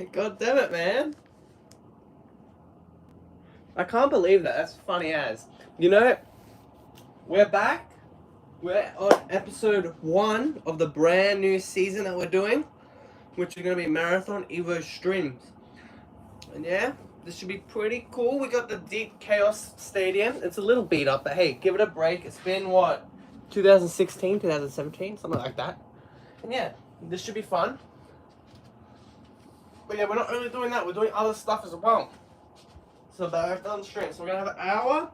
God damn it, man. I can't believe that. That's funny as. You know, we're back. We're on episode 1 of the brand new season that we're doing, which is going to be Marathon Evo Streams. And yeah, this should be pretty cool. We got the Deep Chaos Stadium. It's a little beat up, but hey, give it a break. It's been, what, 2016, 2017, something like that. And yeah, this should be fun. But yeah, we're not only doing that, we're doing other stuff as well. So back on stream. So we're going to have an hour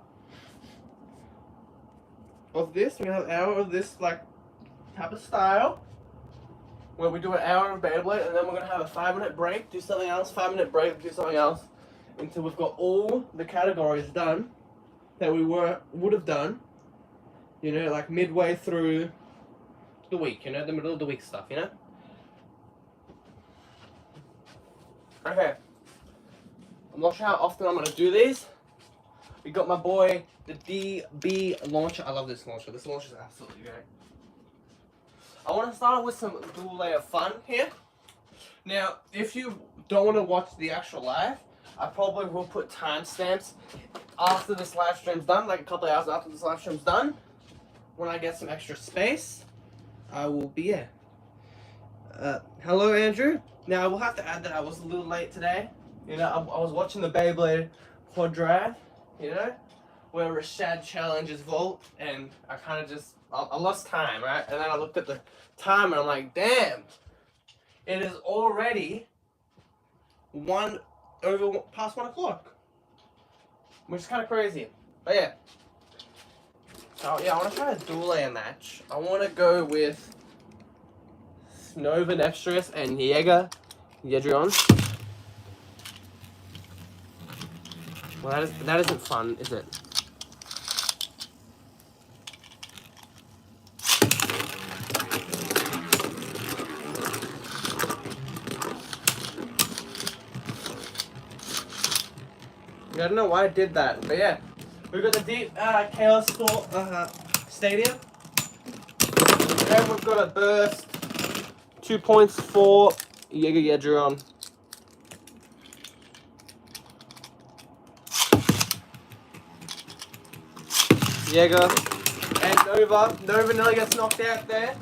of this. We're going to have an hour of this, like, type of style. Where we do an hour of Beyblade, and then we're going to have a 5-minute break, do something else, 5-minute break, do something else, until we've got all the categories done that we would have done, you know, like midway through the week, you know, the middle of the week stuff, you know? Okay. I'm not sure how often I'm going to do these. We got my boy, the DB launcher. I love this launcher. This launcher is absolutely great. I want to start with some dual layer fun here. Now, if you don't want to watch the actual live, I probably will put timestamps after this live stream's done, like a couple of hours after this live stream's done. When I get some extra space, I will be here. Hello, Andrew. Now, I will have to add that I was a little late today. You know, I was watching the Beyblade quad drive, you know, where Rashad challenges Volt, and I kind of just, I lost time, right? And then I looked at the time, and I'm like, damn, it is already past 1 o'clock, which is kind of crazy. But yeah, so yeah, I want to try a dual layer match. I want to go with Nova Nepstress and Yedrion. Well, that isn't fun, is it? I don't know why I did that, but yeah. We've got the Deep Chaos Stadium. And we've got a burst. 2 points for Yedrion. Jaeger and Nova. Nova nearly gets knocked out there.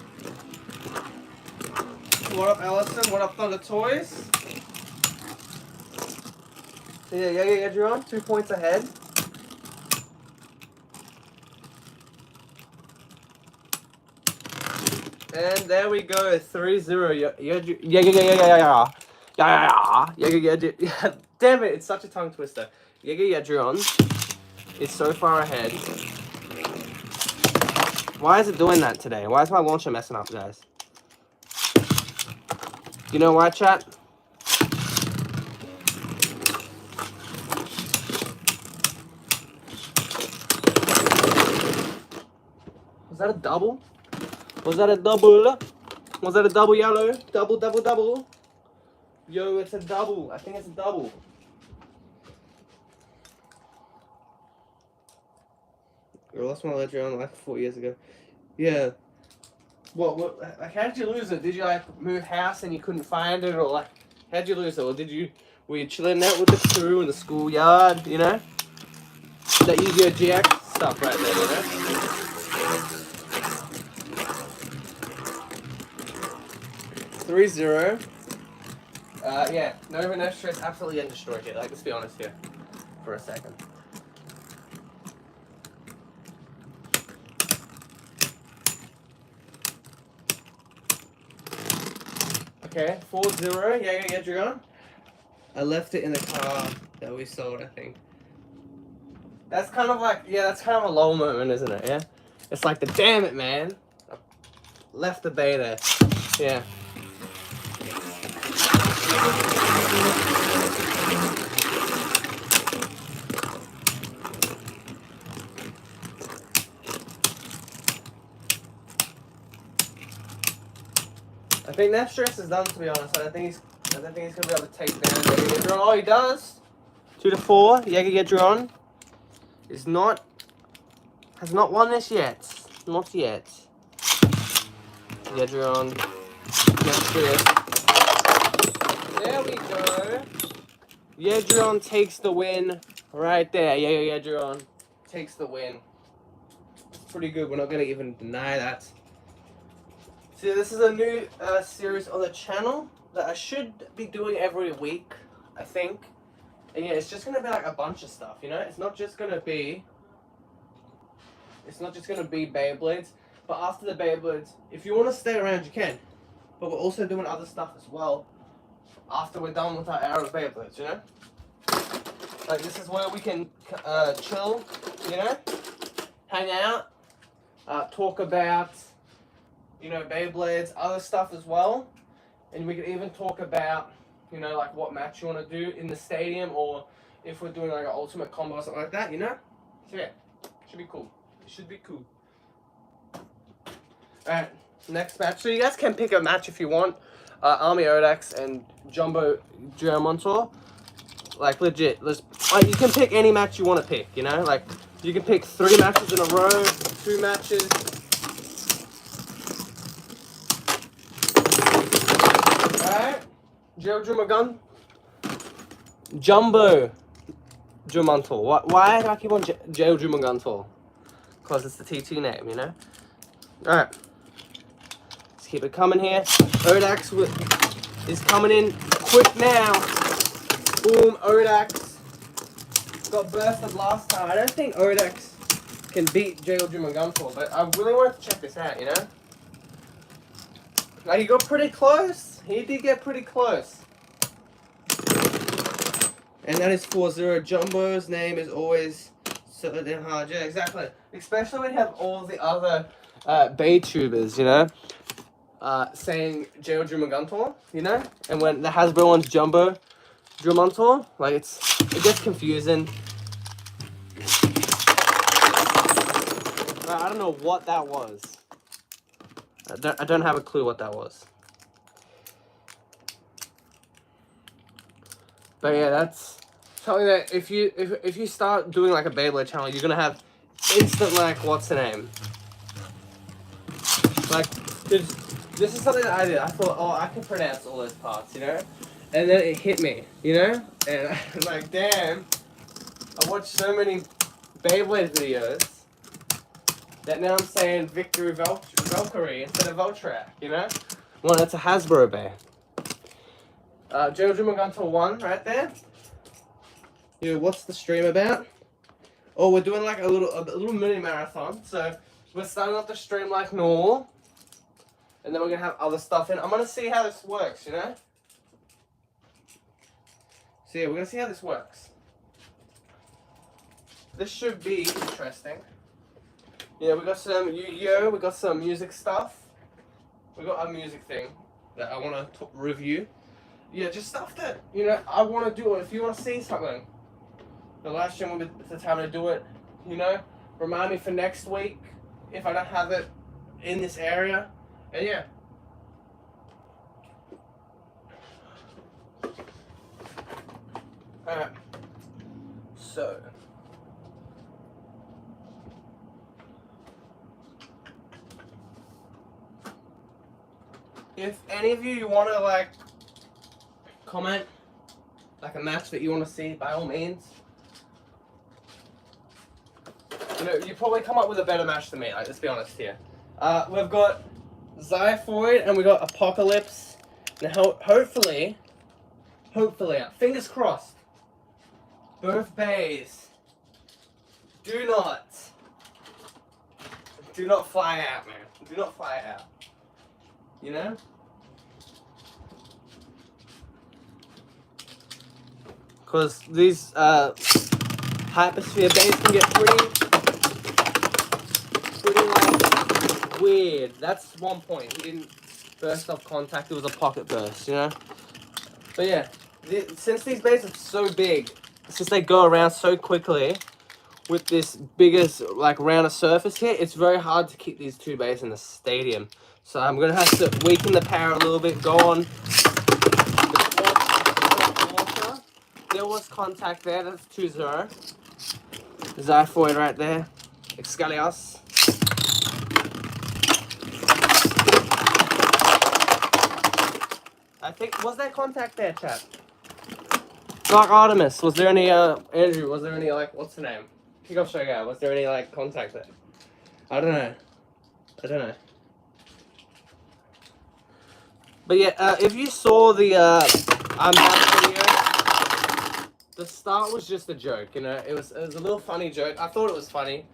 What up, Allison? What up, Thunder Toys? So yeah, Yedrion, 2 points ahead. And there we go, 3-0. Yeah. Damn it, it's such a tongue twister. Yedrion is so far ahead. Why is it doing that today? Why is my launcher messing up, guys? You know why, chat? Was that a double? Was that a double? Was that a double yellow? Double. Yo, it's a double. I think it's a double. I lost my ledger on like 4 years ago. Yeah. What, like, how did you lose it? Did you like move house and you couldn't find it, or like how'd you lose it? Or were you chilling out with the crew in the schoolyard, you know? That Yu-Gi-Oh! GX stuff right there, you know? 3-0. Yeah, Nova Nepstress absolutely getting destroyed here. Like, let's be honest here for a second. Okay, 4-0, Yedrion. I left it in the car that we sold, I think. That's kind of like, yeah, that's kind of a low moment, isn't it, yeah? It's like the damn it, man. I left the bay there. Yeah. I think Nepstress is done, to be honest. I don't think he's gonna be able to take down Yedrion. Oh, he does. 2-4. Yedrion has not won this yet. Not yet. Yedrion. Nepstress. There we go. Yedrion takes the win right there. Yeah, Yedrion takes the win. It's pretty good. We're not going to even deny that. See, this is a new series on the channel that I should be doing every week, I think. And yeah, it's just going to be like a bunch of stuff, you know? It's not just going to be Beyblades. But after the Beyblades, if you want to stay around, you can. But we're also doing other stuff as well after we're done with our hour of Beyblades, you know? Like, this is where we can chill, you know? Hang out, talk about, you know, Beyblades, other stuff as well. And we can even talk about, you know, like what match you want to do in the stadium, or if we're doing like an ultimate combo or something like that, you know? So yeah, should be cool. It should be cool. Alright, next match. So you guys can pick a match if you want. Army Odax and Jumbo Geomontor. Like legit, like you can pick any match you want to pick, you know? Like you can pick 3 matches in a row, 2 matches. Alright, Jumbo Geomontor. Why do I keep on Geomontor? Because it's the TT name, you know? Alright. Let's keep it coming here. Odax is coming in quick now. Boom, Odax. Got bursted last time. I don't think Odax can beat Geomontor, but I really wanted to check this out, you know? Like, he got pretty close. He did get pretty close. And that is 4-0. Jumbo's name is always so damn hard. Yeah, exactly. Especially when you have all the other Bay tubers, you know, saying Geomontor, you know? And when the Hasbro one's Jumbo Geomontor, like it gets confusing. I don't know what that was. I don't have a clue what that was. But yeah, that's something that if you start doing like a Beyblade channel, you're gonna have instant like what's the name? Like this is something that I did. I thought, oh, I can pronounce all those parts, you know? And then it hit me, you know? And I'm like, damn, I watched so many Beyblade videos that now I'm saying Victory Valkyrie instead of Voltrak, you know? Well, that's a Hasbro Bay. Geomontor 1 right there. Yeah, what's the stream about? Oh, we're doing like a little mini marathon. So we're starting off the stream like normal. And then we're going to have other stuff in. I'm going to see how this works, you know? So yeah, we're going to see how this works. This should be interesting. Yeah, we got some Yu-Gi-Oh! We got some music stuff. We got a music thing that I want to review. Yeah, just stuff that, you know, I want to do. If you want to see something, the live stream will be the time to do it, you know? Remind me for next week if I don't have it in this area. And yeah. Alright. So. If any of you want to, like, comment, like, a match that you want to see, by all means. You know, you probably come up with a better match than me, like, let's be honest here. We've got Xiphoid and we got Apocalypse. Now, hopefully, fingers crossed, both bays do not fly out, man. Do not fly out. You know? Because these hypersphere bays can get pretty like weird. That's one point. He didn't burst off contact, it was a pocket burst, you know? But yeah, since these bays are so big, since they go around so quickly with this biggest, like, rounder surface here, it's very hard to keep these 2 bays in the stadium. So I'm going to have to weaken the power a little bit, go on the water. There was contact there, that's 2-0. Xiphoid right there. Excalius. I think, was there contact there, chat? Like Artemis, was there any, Andrew, was there any, like, what's the name? Kickoff show guy, was there any, like, contact there? I don't know. But yeah, if you saw the, unboxing video, the start was just a joke, you know? It was a little funny joke. I thought it was funny.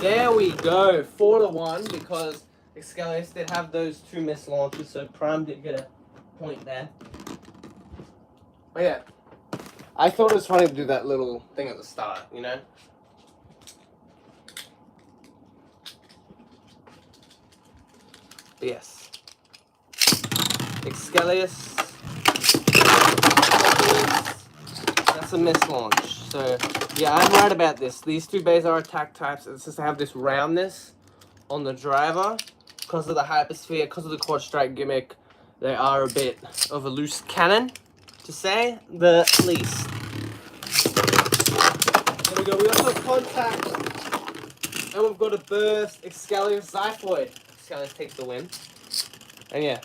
There we go, 4-1, because Excalius did have those 2 missed launches, so Prime did get a point there. But yeah, I thought it was funny to do that little thing at the start, you know? But yes. Excalius. That's a missed launch. So, yeah, I'm right about this. These 2 bays are attack types. It's just to have this roundness on the driver. Because of the hypersphere, because of the quad strike gimmick, they are a bit of a loose cannon, to say the least. There we go. We also have contact. And we've got a burst Excalius Xiphoid. Excalius takes the win. And yeah.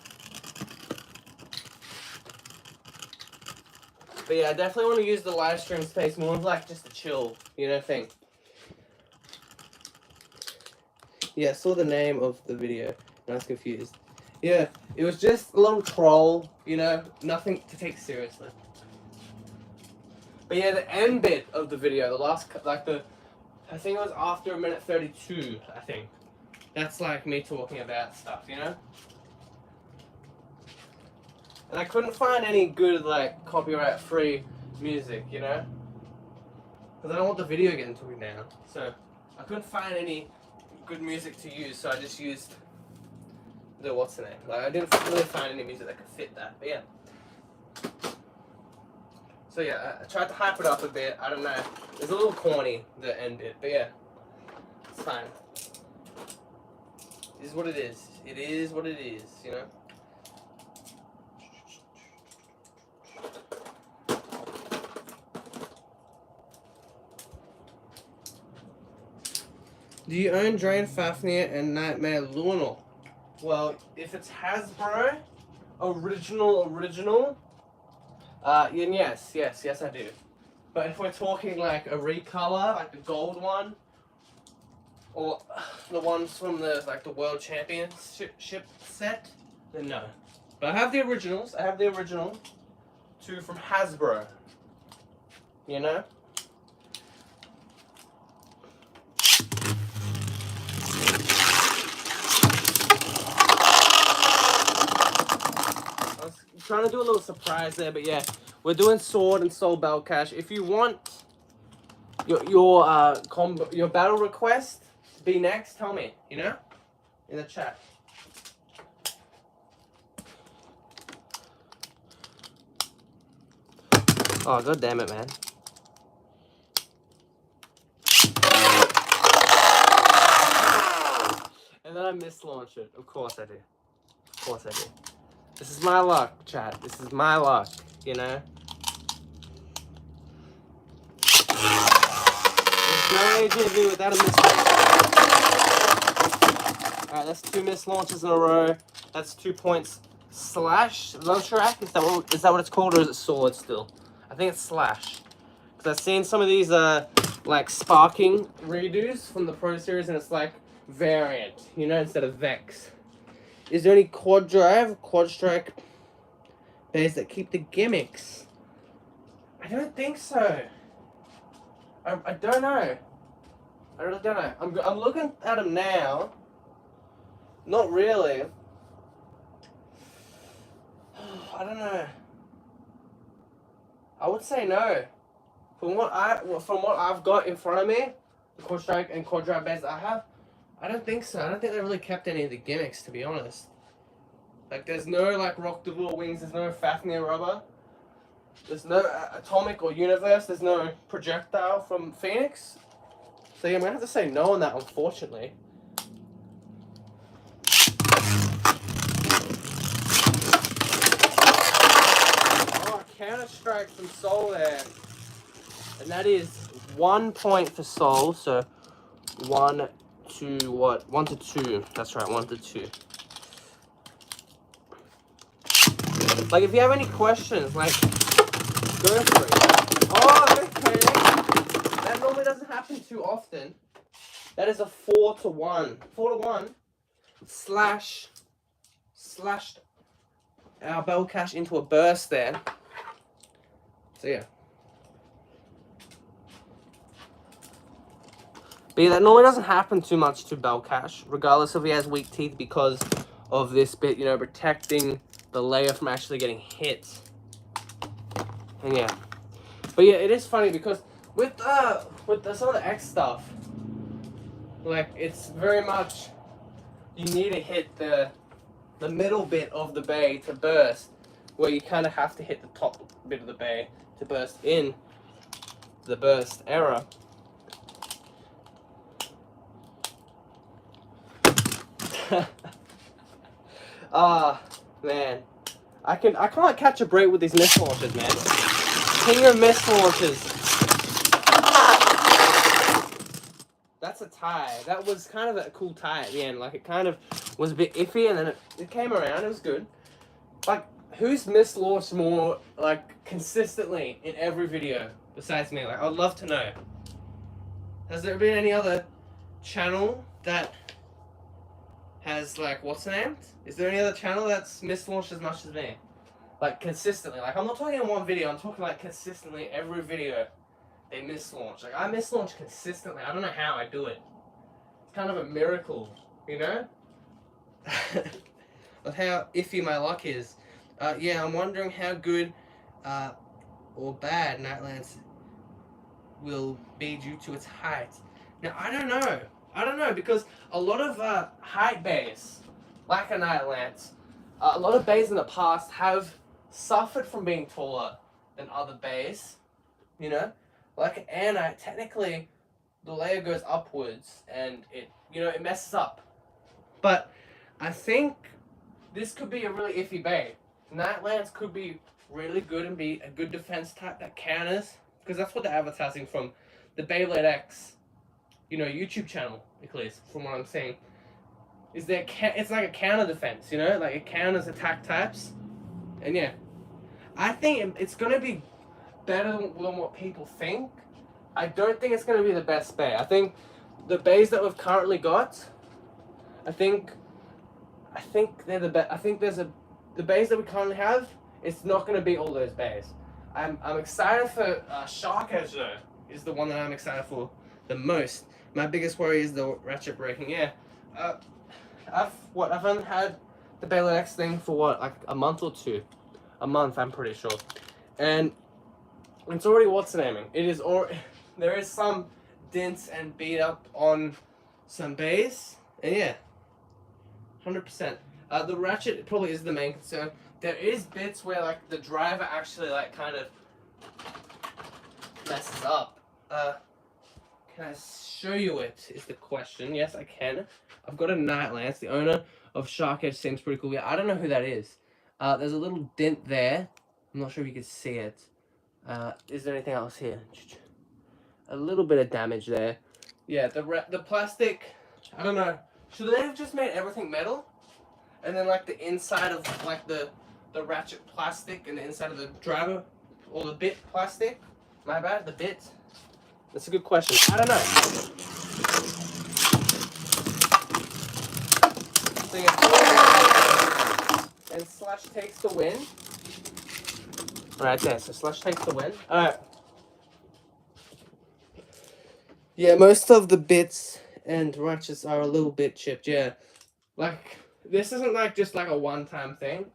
But yeah, I definitely want to use the live stream space more of like just a chill, you know, thing. Yeah, I saw the name of the video and I was confused. Yeah, it was just a little troll, you know, nothing to take seriously. But yeah, the end bit of the video, the last, like I think it was after 1:32, I think. That's like me talking about stuff, you know? And I couldn't find any good, like, copyright-free music, you know? Because I don't want the video getting to me now. So, I couldn't find any good music to use, so I just used the, what's the name? Like, I didn't really find any music that could fit that, but yeah. So yeah, I tried to hype it up a bit, I don't know. It's a little corny, the end bit, but yeah. It's fine. It is what it is. It is what it is, you know? Do you own Drain Fafnir and Nightmare Luminal? Well, if it's Hasbro, original, then yes I do. But if we're talking like a recolor, like the gold one, or the ones from the the World Championship set, then no. But I have the originals. I have the original 2 from Hasbro. You know. Trying to do a little surprise there, but yeah, we're doing Sword and Soul Bell Cash. If you want your battle request to be next, tell me, you know, in the chat. Oh, god damn it, man. And then I mislaunch it. Of course I do. Of course I do. This is my luck, chat. This is my luck, you know? There's no AEW without a mislaunch. Alright, that's 2 mislaunches in a row. That's 2 points. Slash Lotrack? Is that what it's called, or is it Sword still? I think it's Slash. Because I've seen some of these, like, sparking redos from the Pro Series, and it's like variant, you know, instead of Vex. Is there any quad strike bays that keep the gimmicks? I don't think so. I don't know. I really don't know. I'm looking at them now. Not really. I don't know. I would say no. From what I've got in front of me, the quad strike and quad drive bays I have, I don't think so. I don't think they really kept any of the gimmicks, to be honest. Like, there's no, like, Rock the War Wings, there's no Fafnir Rubber, there's no Atomic or Universe, there's no Projectile from Phoenix. So, yeah, I'm gonna have to say no on that, unfortunately. Oh, Counter-Strike from Soul there. And that is 1 point for Sol. So 1 to what? 1 to 2. That's right, 1 to 2. Like, if you have any questions, like, go for it. Oh, okay. That normally doesn't happen too often. That is a 4 to 1. 4 to 1. Slashed our bell cash into a burst there. So yeah. But yeah, that normally doesn't happen too much to bell cash, regardless if he has weak teeth, because of this bit, you know, protecting the layer from actually getting hit. And yeah. But yeah, it is funny because with some of the X stuff, like, it's very much, you need to hit the middle bit of the bay to burst, where you kind of have to hit the top bit of the bay to burst in the burst error. Man, I can't catch a break with these missile launchers, man. King of missile launchers. That's a tie. That was kind of a cool tie at the end. Like, it kind of was a bit iffy, and then it came around. It was good. Like, who's missed launched more, like, consistently in every video besides me? Like, I'd love to know. Has there been any other channel that has, like, what's the name? Is there any other channel that's missed launched as much as me? Like, consistently. Like, I'm not talking in one video. I'm talking, like, consistently every video they miss launch. Like, I miss launch consistently. I don't know how I do it. It's kind of a miracle, you know? Of how iffy my luck is. Yeah, I'm wondering how good or bad Nightlands will be due to its height. Now, I don't know. I don't know, because a lot of height bays, like a Nightlands, a lot of bays in the past have suffered from being taller than other bays, you know? Like an Anite, technically, the layer goes upwards, and it, you know, it messes up. But I think this could be a really iffy bay. Nightlands could be really good and be a good defense type that counters, because that's what they're advertising from the Beyblade X, you know, YouTube channel, at least, from what I'm saying. Is there, it's like a counter defense, you know, like it counters attack types, and yeah, I think it's gonna be better than what people think. I don't think it's gonna be the best bay. I think the bays that we've currently got, I think they're the best. I think the bays that we currently have, it's not gonna be all those bays. I'm excited for Shark Edge though. Is the one that I'm excited for the most. My biggest worry is the ratchet breaking. Yeah, I've only had the Beyblade X thing for what, like a month or two, a month I'm pretty sure, and it's already what's the naming. It is already, there is some dents and beat up on some bays, and yeah, 100%. The ratchet probably is the main concern. There is bits where like the driver actually like kind of messes up. Can I show you it, is the question. Yes, I can. I've got a Nightlands. The owner of Shark Edge seems pretty cool. Yeah, I don't know who that is. There's a little dent there. I'm not sure if you can see it. Is there anything else here? A little bit of damage there. Yeah, the plastic, I don't know. Should they have just made everything metal? And then like the inside of like the ratchet plastic and the inside of the driver, or the bit plastic? My bad, the bit. That's a good question. I don't know. So and Slash takes the win. Right there, so Slash takes the win. Alright. Yeah, most of the bits and ratchets are a little bit chipped, yeah. Like, this isn't like just like a one-time thing,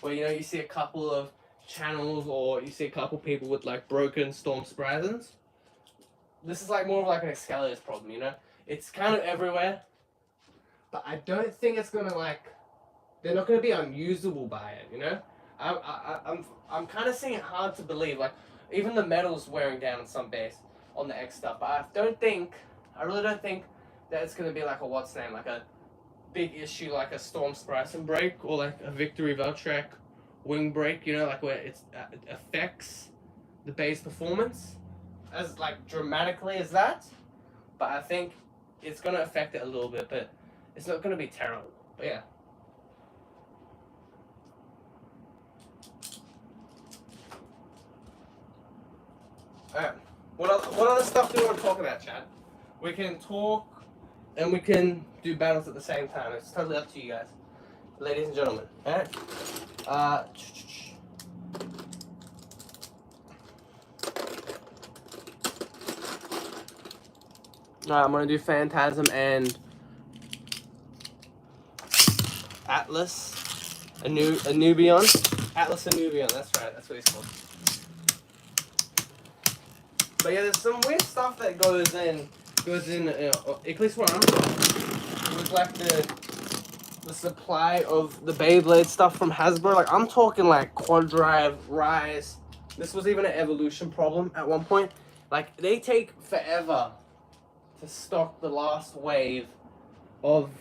where, you know, you see a couple of channels or you see a couple people with like broken Storm Spryzens. This is like more of like an Excalia's problem, you know? It's kind of everywhere, but I don't think it's gonna like, they're not gonna be unusable by it, you know? I'm kind of seeing it hard to believe, like, even the metal's wearing down on some base on the X stuff, but I really don't think that it's gonna be like a what's name, like a big issue like a Storm Spryzen break, or like a Victory Veltrack wing break, you know, like where it affects the base performance. as like dramatically as that, but I think it's gonna affect it a little bit, but it's not gonna be terrible. But yeah. Alright. What other stuff do you want to talk about, Chad? We can talk and we can do battles at the same time. It's totally up to you guys. Ladies and gentlemen. Alright? Alright, I'm gonna do Phantasm and Atlas Anubion. Atlas Anubion, that's right, that's what he's called. But yeah, there's some weird stuff that goes in at least where I'm from, with like the supply of the Beyblade stuff from Hasbro. Like I'm talking like Quad Drive, Rise. This was even an Evolution problem at one point. Like they take forever to stock the last wave of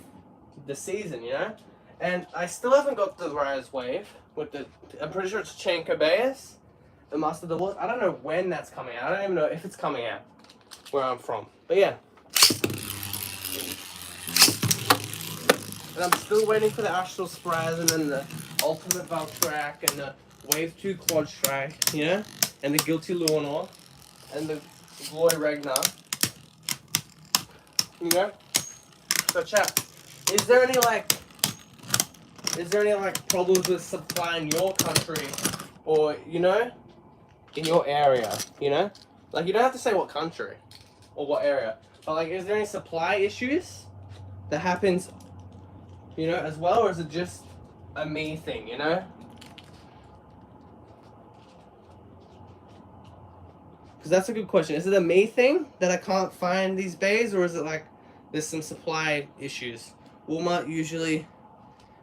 the season, you know? And I still haven't got the Rise wave with the, I'm pretty sure it's Chenka Bayes. The Master of the Woods. I don't know when that's coming out. I don't even know if it's coming out where I'm from. But yeah. And I'm still waiting for the Astral Spraz and then the Ultimate Valtrak and the Wave 2 Quad Strike, you know? And the Guilty Luanor and the Glory Ragnar. You know? So chat, is there any problems with supply in your country or, you know? In your area, you know? Like, you don't have to say what country or what area, but like, is there any supply issues that happens, you know, as well, or is it just a me thing, you know? Because that's a good question. Is it a me thing that I can't find these bays, or is it like there's some supply issues? Walmart usually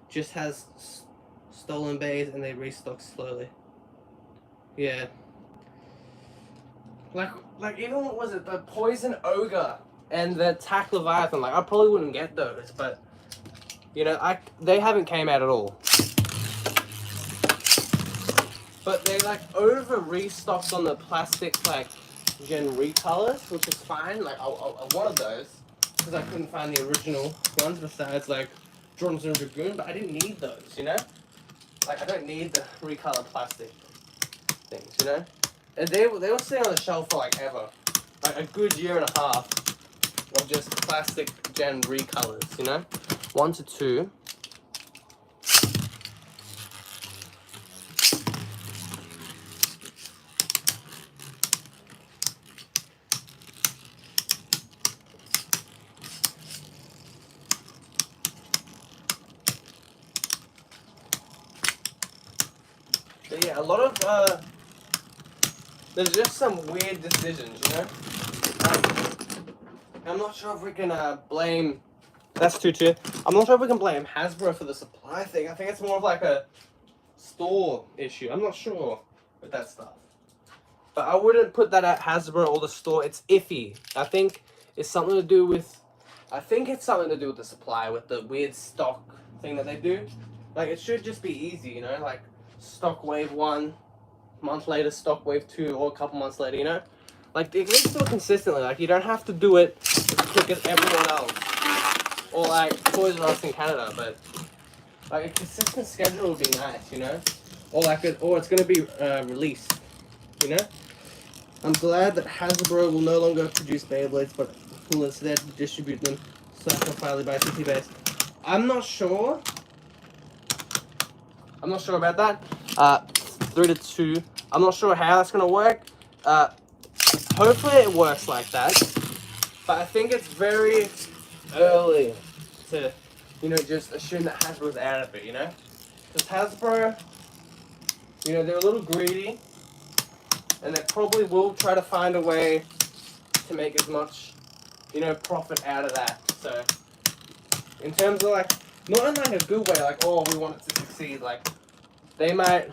just has stolen bays and they restock slowly. Yeah. Like even what was it, the Poison Ogre and the Tack Leviathan, like I probably wouldn't get those, but you know, they haven't came out at all. But they like over restocked on the plastic like Gen recolors, which is fine. Like I wanted those because I couldn't find the original ones besides like Jordan's and Dragoon, but I didn't need those, you know? Like I don't need the recolor plastic things, you know? And they were sitting on the shelf for like ever. Like a good year and a half of just plastic Gen recolors, you know? 1 to 2. But yeah, a lot of there's just some weird decisions, you know? I'm not sure if we can blame... That's 2-2. I'm not sure if we can blame Hasbro for the supply thing. I think it's more of like a store issue. I'm not sure with that stuff. But I wouldn't put that at Hasbro or the store. It's iffy. I think it's something to do with... the supply, with the weird stock thing that they do. Like, it should just be easy, you know? Like, stock wave 1... month later, stock wave 2, or a couple months later, you know? Like, it needs to do it consistently. Like, you don't have to do it as quick as everyone else. Or, like, Toys R Us in Canada, but, like, a consistent schedule would be nice, you know? Or, like, it's gonna be released, you know? I'm glad that Hasbro will no longer produce Beyblades, but will instead distribute them, so I can finally buy CT base. I'm not sure about that. 3-2. I'm not sure how that's gonna work. Hopefully it works like that. But I think it's very early to, you know, just assume that Hasbro's out of it, you know? Because Hasbro, you know, they're a little greedy. And they probably will try to find a way to make as much, you know, profit out of that. So, in terms of like, not in like a good way, like, oh, we want it to succeed. Like, they might,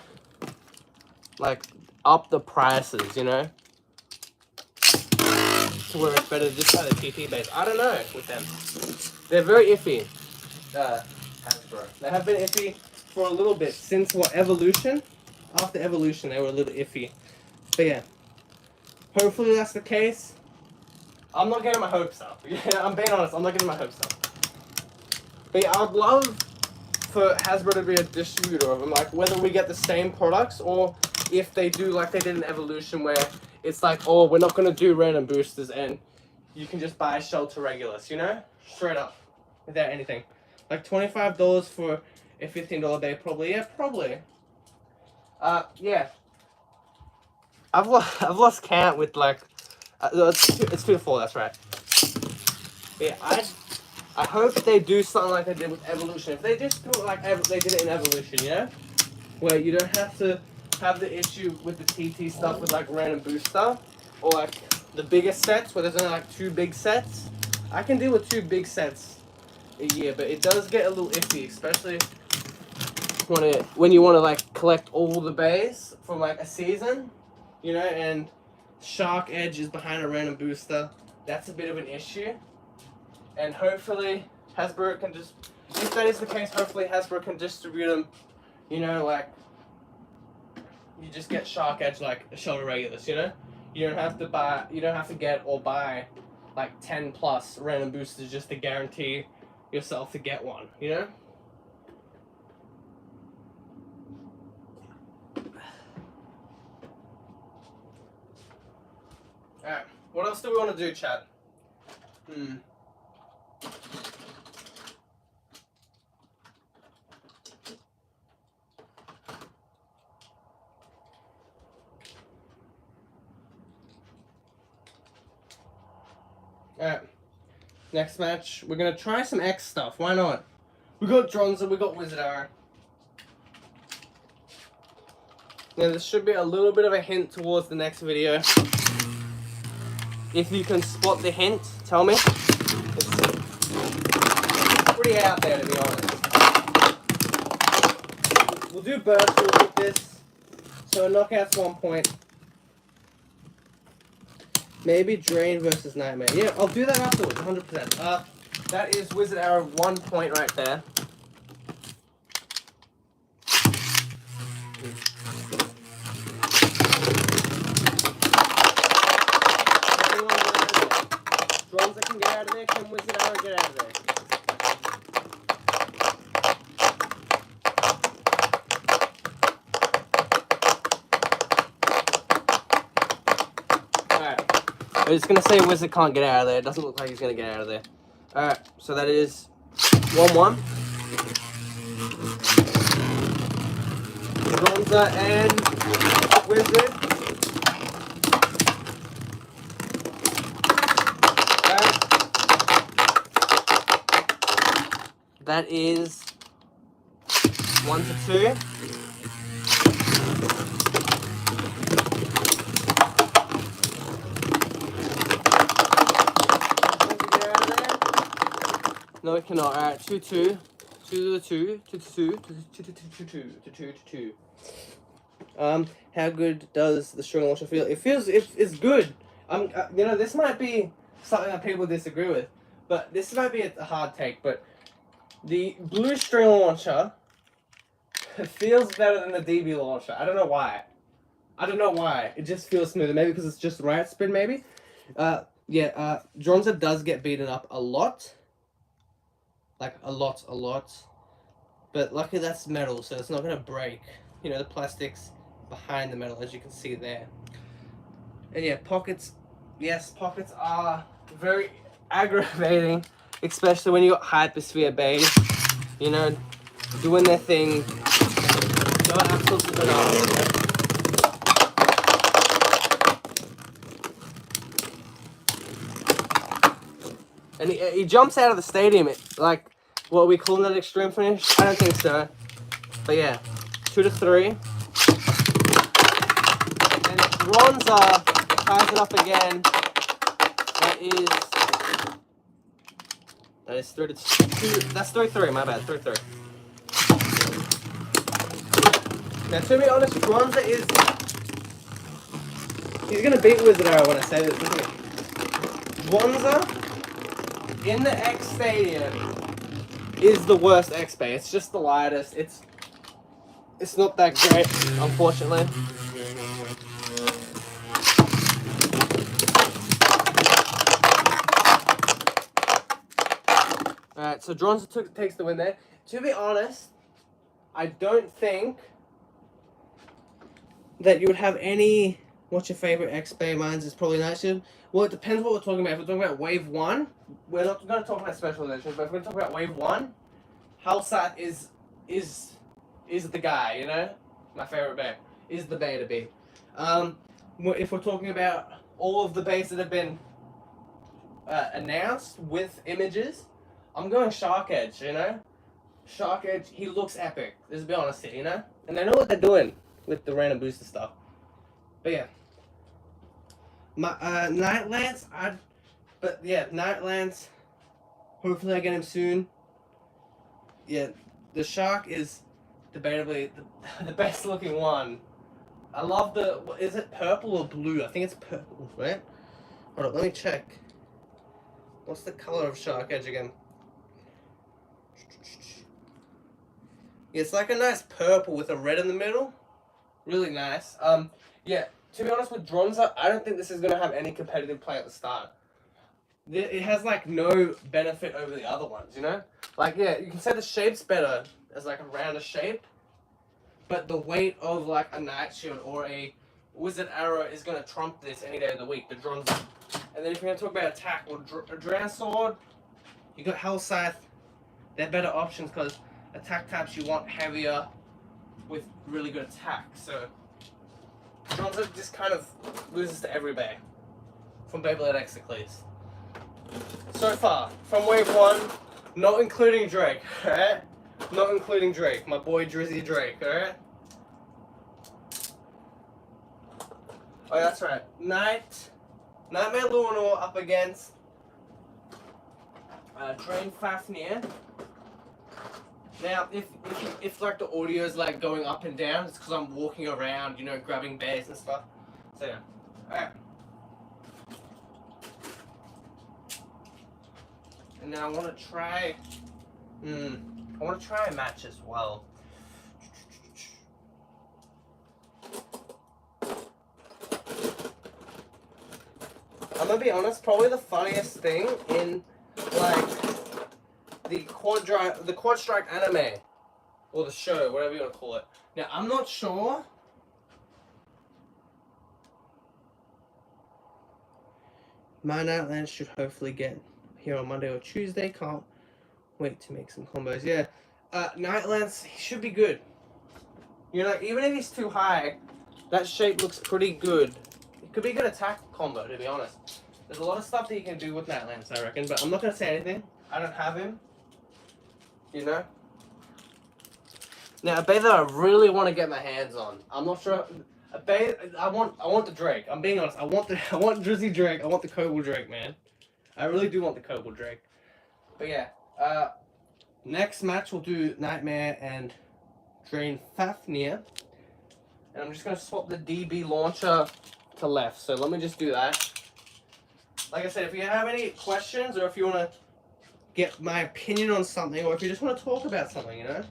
like, up the prices, you know? To where it's better to just buy the TT base. I don't know with them. They're very iffy, Hasbro. They have been iffy for a little bit since what, Evolution? After Evolution, they were a little iffy. But yeah. Hopefully that's the case. I'm not getting my hopes up. Yeah, I'm being honest, I'm not getting my hopes up. But yeah, I'd love for Hasbro to be a distributor of them, like whether we get the same products or if they do like they did in Evolution where it's like, oh, we're not going to do random boosters and you can just buy shelter regulars, you know? Straight up. Without anything. Like $25 for a $15 day, probably. Yeah, probably. Yeah. I've lost count with like, it's 2 to 4, that's right. Yeah, I hope they do something like they did with Evolution. If they just do it like they did it in Evolution, you know? Where you don't have to have the issue with the TT stuff with like random booster. Or like the biggest sets where there's only like 2 big sets. I can deal with 2 big sets a year, but it does get a little iffy, especially when you want to like collect all the bays from like a season, you know, and Shark Edge is behind a random booster. That's a bit of an issue. And hopefully Hasbro can just, if that is the case, hopefully Hasbro can distribute them, you know, like, you just get Shark Edge like a shelter regulars, you know? You don't have to get or buy like 10 plus random boosters just to guarantee yourself to get one, you know? Alright, what else do we want to do, chat? Alright, next match, we're gonna try some X stuff, why not? We got Dronza, we got Wizard Arrow. Now this should be a little bit of a hint towards the next video. If you can spot the hint, tell me. It's pretty out there, to be honest. We'll do burst rules with this. So a knockout's 1 point. Maybe Drain versus Nightmare. Yeah, I'll do that afterwards, 100%. That is Wizard Arrow 1 point right there. Drums that can get out of there, can Wizard Arrow get out of there? I'm just going to say Wizard can't get out of there. It doesn't look like he's going to get out of there. Alright, so that is 1-1. Gonza and Wizard. That is 1-2. No, it cannot. Alright, 2-2. 2-2. 2-2. How good does the string launcher feel? It feels, it's good. You know, this might be something that people disagree with, but this might be a hard take, but the blue string launcher feels better than the DB launcher. I don't know why. It just feels smoother. Maybe because it's just right spin, maybe? Dronza does get beaten up a lot. Like, a lot. But luckily that's metal, so it's not going to break. You know, the plastic's behind the metal, as you can see there. And yeah, pockets. Yes, pockets are very aggravating. Especially when you got Hypersphere Bays. You know, doing their thing. Go absolutely bananas. And he jumps out of the stadium, like, what we call that extreme finish? I don't think so. But yeah, 2-3. And Dronza ties it up again. That is 3-2. That's 3-3, my bad, 3-3. Now, to be honest, Dronza is... He's gonna beat Wizard Arrow when I say this, isn't he? Dronza... in the X Stadium is the worst X Bay. It's just the lightest. It's not that great, unfortunately. Alright, so Drons takes the win there. To be honest, I don't think that you would have any... What's your favorite X-Bay? Mine's is probably Night Shift. Well, it depends what we're talking about. If we're talking about Wave 1, we're not going to talk about Special Editions, but if we're going to talk about Wave 1, Halsat is the guy, you know? My favorite bay. Is the bay to be. If we're talking about all of the bays that have been announced with images, I'm going Shark Edge, you know? Shark Edge, he looks epic. Let's be honest here, you know? And they know what they're doing with the random booster stuff. But yeah. My Night Lance, Night Lance, hopefully I get him soon. Yeah, the Shark is debatably the best looking one. I love is it purple or blue? I think it's purple, right? Hold on, let me check. What's the color of Shark Edge again? It's like a nice purple with a red in the middle. Really nice. Yeah, to be honest with Dronza, I don't think this is going to have any competitive play at the start. It has like no benefit over the other ones, you know? Like, yeah, you can say the shape's better as like a rounder shape, but the weight of like a Night Shield or a Wizard Arrow is going to trump this any day of the week, the Dronza. And then if you're going to talk about attack, well, Drown Sword, you got Hell Scythe. They're better options because attack types you want heavier with really good attack. So Dronza just kind of loses to every bay. From Beyblade X at least. So far, from Wave 1, not including Drake, alright? Not including Drake, my boy Drizzy Drake, alright? Oh, that's right. Nightmare Luminor up against Drain Fafnir. Now, if like the audio is like going up and down, it's because I'm walking around, you know, grabbing bears and stuff. So yeah, alright. And then I want to try. I want to try a match as well. I'm gonna be honest. Probably the funniest thing in like the Quad Strike anime or the show, whatever you want to call it. Now I'm not sure. My Nightlands should hopefully get here on Monday or Tuesday. Can't wait to make some combos. Yeah, Nightlands should be good. You know, even if he's too high, that shape looks pretty good. It could be a good attack combo, to be honest. There's a lot of stuff that you can do with Nightlands, I reckon, but I'm not gonna say anything. I don't have him. You know. Now a bay that I really want to get my hands on. I'm not sure. A bay. I want the Drake. I'm being honest. I want Drizzy Drake. I want the Kobold Drake, man. I really do want the Kobold Drake. But yeah, next match we'll do Nightmare and Drain Fafnir. And I'm just going to swap the DB launcher to left. So let me just do that. Like I said, if you have any questions or if you want to get my opinion on something or if you just want to talk about something, you know,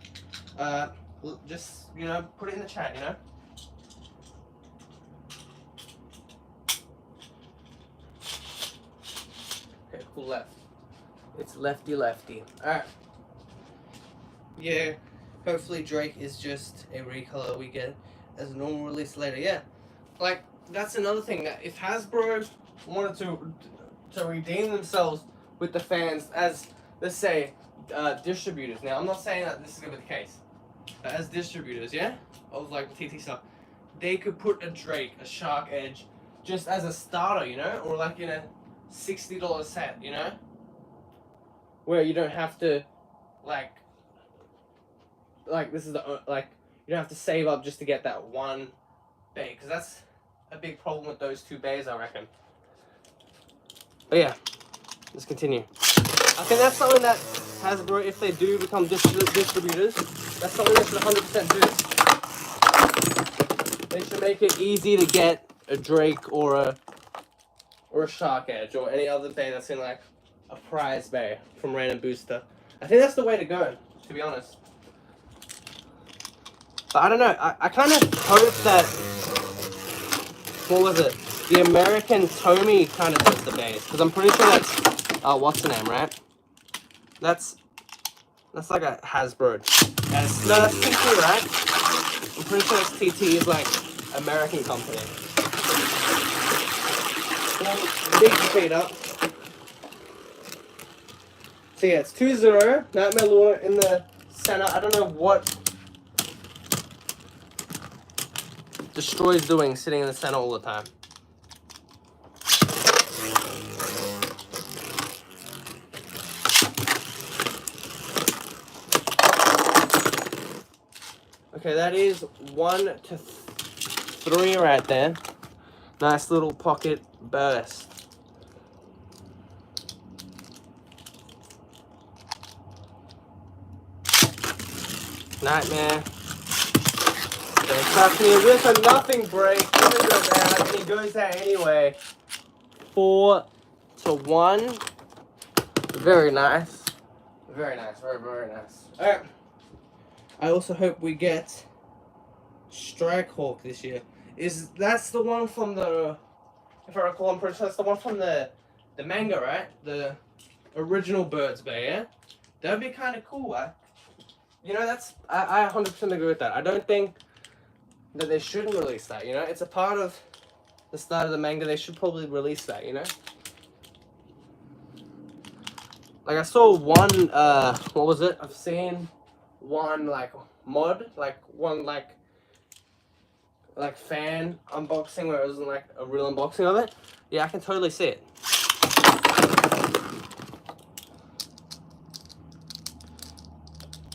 just, you know, put it in the chat, you know. Okay, cool, left. It's lefty. Alright. Yeah, hopefully Drake is just a recolor we get as a normal release later. Yeah, like, that's another thing, that if Hasbro wanted to redeem themselves with the fans as, let's say, distributors. Now, I'm not saying that this is going to be the case. As distributors, yeah? Of, like, TT stuff. They could put a Drake, a Shark Edge, just as a starter, you know? Or, like, in a $60 set, you know? Where you don't have to, like, this is the, like, you don't have to save up just to get that one bay. Because that's a big problem with those two bays, I reckon. But yeah, let's continue. I think that's something that Hasbro, if they do become distributors, that's something they should 100% do. They should make it easy to get a Drake or a Shark Edge or any other bay that's in like a prize bay from Random Booster. I think that's the way to go, to be honest. But I don't know, I kind of hope that, what was it? The American Tomy kind of does the bays, because I'm pretty sure that's, what's the name, right? That's That's like a Hasbro. No, that's TT, right? I'm pretty sure that's TT is like American company. Big speed up. So yeah, it's 2-0. Now Malone in the center. I don't know what Destroy's doing sitting in the center all the time. Okay, that is 1-3 right there. Nice little pocket burst. Nightmare. They trap me with a nothing break. Doesn't go down, and he goes there anyway. 4-1. Very nice. Very nice. Very, very nice. Alright. I also hope we get Strike Hawk this year. That's the one from the, if I recall, I'm pretty sure that's the one from the manga, right? The original Birds Bay, yeah? That would be kind of cool, you know, I 100% agree with that. I don't think that they shouldn't release that, you know? It's a part of the start of the manga. They should probably release that, you know? Like, I saw one, what was it? I've seen one, like, mod, like, one, like fan unboxing where it wasn't, like, a real unboxing of it. Yeah, I can totally see it.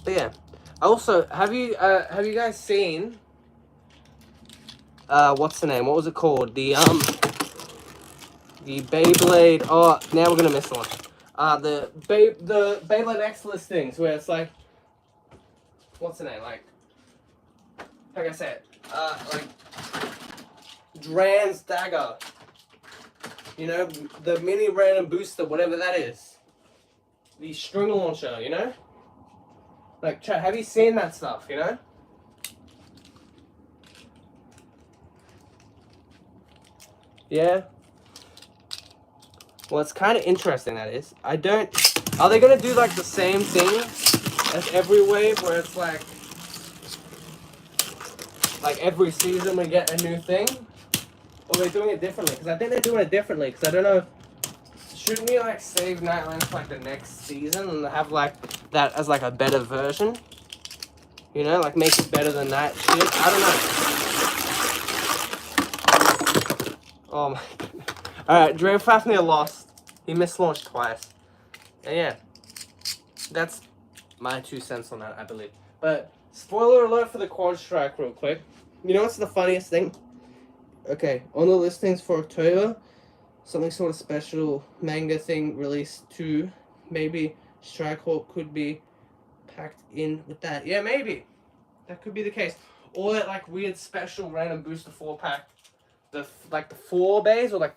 But yeah. Also, have you guys seen, what's the name? What was it called? The Beyblade, oh, now we're gonna miss one. The Beyblade X listings where it's like, what's the name? Like I said, like Dran's Dagger. You know, the mini random booster, whatever that is. The string launcher, you know? Like, chat, have you seen that stuff, you know? Yeah? Well, it's kind of interesting, that is. Are they going to do, like, the same thing as every wave, where it's, like every season we get a new thing? Or are they doing it differently? Because I think they're doing it differently, because I don't know. Shouldn't we, like, save Nightlands for, like, the next season and have, like, that as, like, a better version? You know, like, make it better than that shit? I don't know. Oh, my goodness. Alright, Dre Fafnir lost. He mislaunched twice. And, yeah. That's my 2 cents on that, I believe. But, spoiler alert for the Quad Strike real quick. You know what's the funniest thing? Okay, on the listings for October, something sort of special manga thing released too. Maybe Strike Hawk could be packed in with that. Yeah, maybe. That could be the case. Or that like weird special random booster 4-pack. The 4 bays or like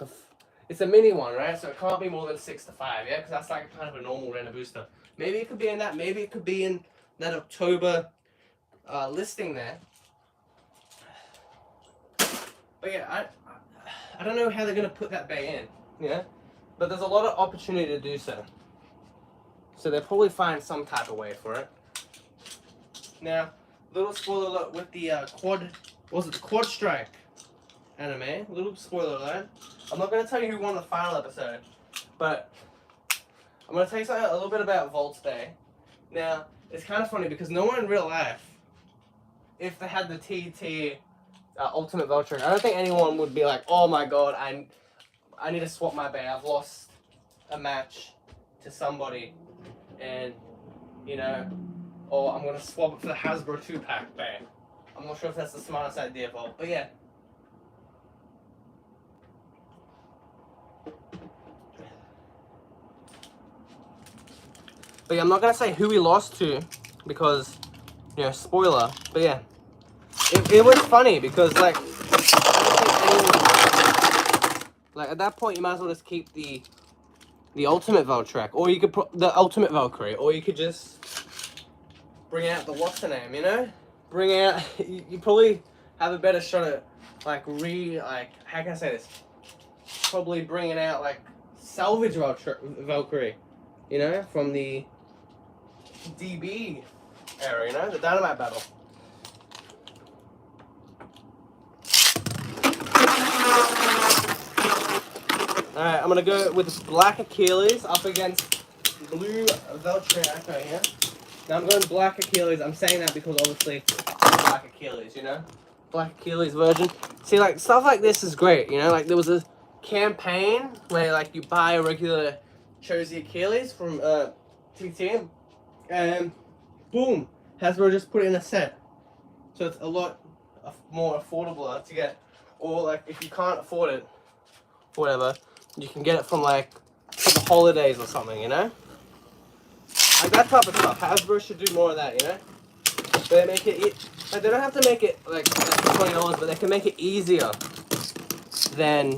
it's a mini one, right? So it can't be more than 6 to 5, yeah? Because that's like kind of a normal random booster. Maybe it could be in that. Maybe it could be in that October listing there. But yeah, I don't know how they're going to put that bay in, yeah? But there's a lot of opportunity to do so. So they'll probably find some type of way for it. Now, little spoiler alert with the Quad Strike anime. Little spoiler alert. I'm not going to tell you who won the final episode, but I'm going to tell you something a little bit about Volt's Bay. Now, it's kind of funny because no one in real life, if they had the TT Ultimate Voucher, I don't think anyone would be like, oh my god, I need to swap my bay. I've lost a match to somebody, and, you know, or I'm going to swap it for the Hasbro 2-pack bay. I'm not sure if that's the smartest idea, Volt, but yeah. But yeah, I'm not going to say who he lost to, because, you know, spoiler, but yeah. It was funny because, like, I don't think anyone, like, at that point, you might as well just keep the Ultimate Valtrack, or you could put the Ultimate Valkyrie, or you could just bring out the what's the name, you know? Bring out, you probably have a better shot at, like, how can I say this? Probably bringing out, like, salvage Valkyrie, you know, from the DB era, you know, the Dynamite Battle. Alright, I'm gonna go with black Achilles up against blue Veltrac right here. Now I'm going black Achilles. I'm saying that because obviously black Achilles, you know? Black Achilles version. See, like, stuff like this is great, you know? Like, there was a campaign where, like, you buy a regular Chosy Achilles from TT, and boom, Hasbro just put it in a set. So it's a lot more affordable to get. Or, like, if you can't afford it, whatever, you can get it from, like, for the holidays or something, you know? Like that type of stuff. Hasbro should do more of that, you know? They make it, like, they don't have to make it like $20, but they can make it easier than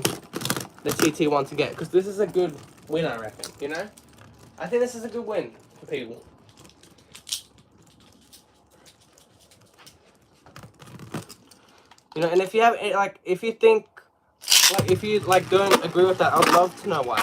the TT one to get. Because this is a good win, I reckon, you know? I think this is a good win for people. You know, and if you have, like, if you think, like, if you, like, don't agree with that, I'd love to know why.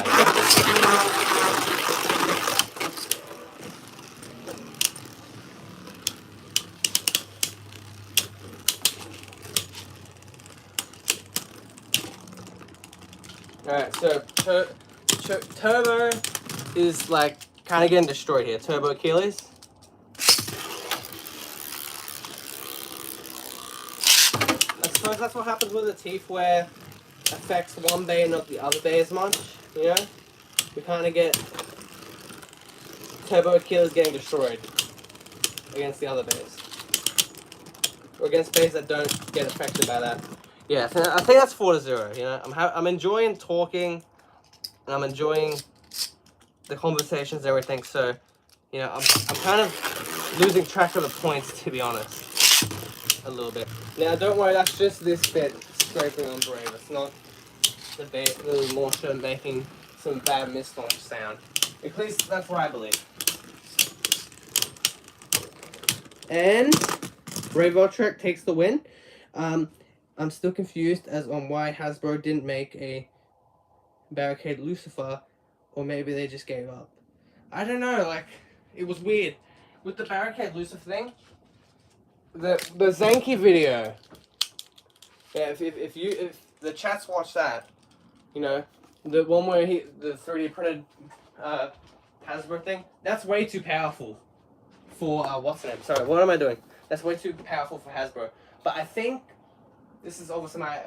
Alright, so Turbo is, like, kind of getting destroyed here. Turbo Achilles. I suppose that's what happens with the teeth, where affects one bay and not the other bay as much, you know? We kind of get Turbo Achilles getting destroyed against the other bays. Or against bays that don't get affected by that. Yeah, I think that's 4-0, you know? I'm enjoying talking, and I'm enjoying the conversations and everything, so, you know, I'm kind of losing track of the points, to be honest. A little bit. Now, don't worry, that's just this bit scraping on Brave. It's not the launcher making some bad mislaunch sound. At least that's what I believe. And Brave Veltrac takes the win. I'm still confused as on why Hasbro didn't make a Barricade Lucifer, or maybe they just gave up. I don't know, like, it was weird. With the Barricade Lucifer thing, the Zanky video, yeah, if the chats watch that, you know, the one where the 3D printed Hasbro thing, that's way too powerful for, what's the name? Sorry, what am I doing? That's way too powerful for Hasbro. But I think, this is obviously my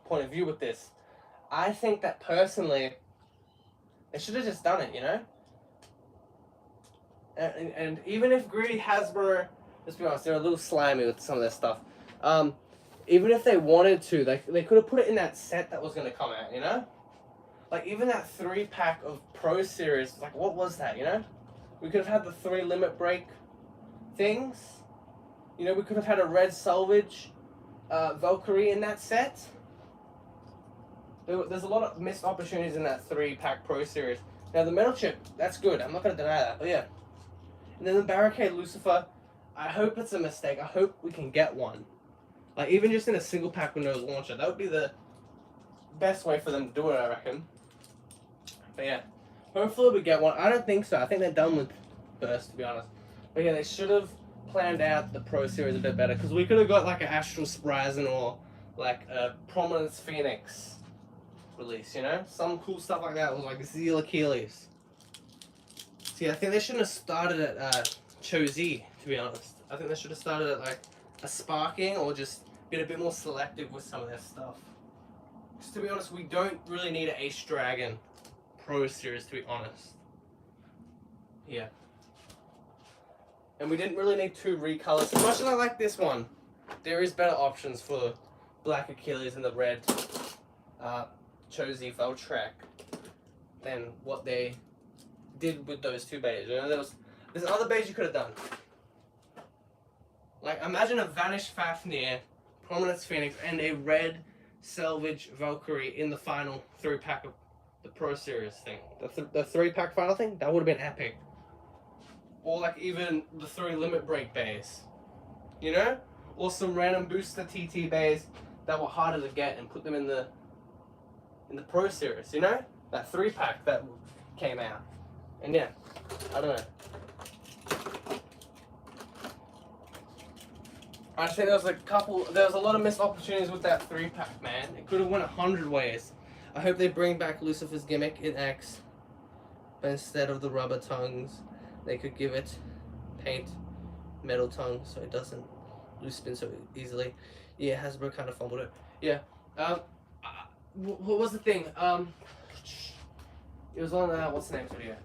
point of view with this. I think that personally, they should have just done it, you know? And even if greedy Hasbro, let's be honest, they're a little slimy with some of their stuff. Even if they wanted to, they could have put it in that set that was going to come out, you know? Like, even that 3-pack of Pro Series, like, what was that, you know? We could have had the 3 limit break things. You know, we could have had a red salvage Valkyrie in that set. There's a lot of missed opportunities in that 3-pack Pro Series. Now, the metal chip, that's good. I'm not going to deny that, but yeah. And then the Barricade Lucifer, I hope it's a mistake. I hope we can get one. Like, even just in a single pack with no launcher. That would be the best way for them to do it, I reckon. But yeah, hopefully we get one. I don't think so. I think they're done with Burst, to be honest. But yeah, they should have planned out the Pro Series a bit better. Because we could have got like an Astral Spryzen or like a Prominence Phoenix release, you know? Some cool stuff like that. It was like Zeal Achilles. See, I think they shouldn't have started at Chosy, to be honest. I think they should have started at like a Sparking, or just been a bit more selective with some of their stuff. Just to be honest, we don't really need an Ace Dragon Pro Series, to be honest. Yeah. And we didn't really need 2 recolors. As much as I like this one, there is better options for Black Achilles and the red Chosy Veltrac than what they did with those 2 bays. You know, there's other bays you could have done. Like, imagine a Vanished Fafnir, Prominence Phoenix, and a red Salvage Valkyrie in the final 3-pack of the Pro Series thing. The 3-pack final thing? That would have been epic. Or, like, even the 3 limit break bays. You know? Or some random booster TT bays that were harder to get and put them in the Pro Series, you know? That 3-pack that came out. And yeah, I don't know. I think there was a lot of missed opportunities with that 3-pack, man. It could have went 100 ways. I hope they bring back Lucifer's gimmick in X, but instead of the rubber tongues, they could give it paint metal tongue so it doesn't lose spin so easily. Yeah, Hasbro kind of fumbled it. Yeah. What was the thing? It was on what's the name's video?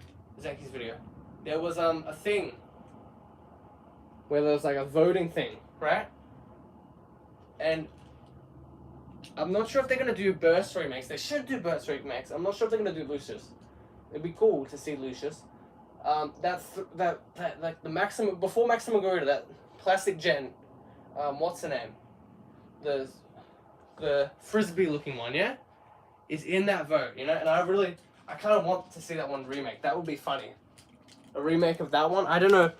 Zanky's video. There was a thing where there was like a voting thing, right? And I'm not sure if they're gonna do Burst remakes. They should do Burst remakes. I'm not sure if they're gonna do Lucius. It'd be cool to see Lucius. That like the Maximum before Maximum Garuda, that plastic gen. What's the name? The frisbee looking one, yeah, is in that vote, you know. And I kind of want to see that one remake. That would be funny. A remake of that one. I don't know.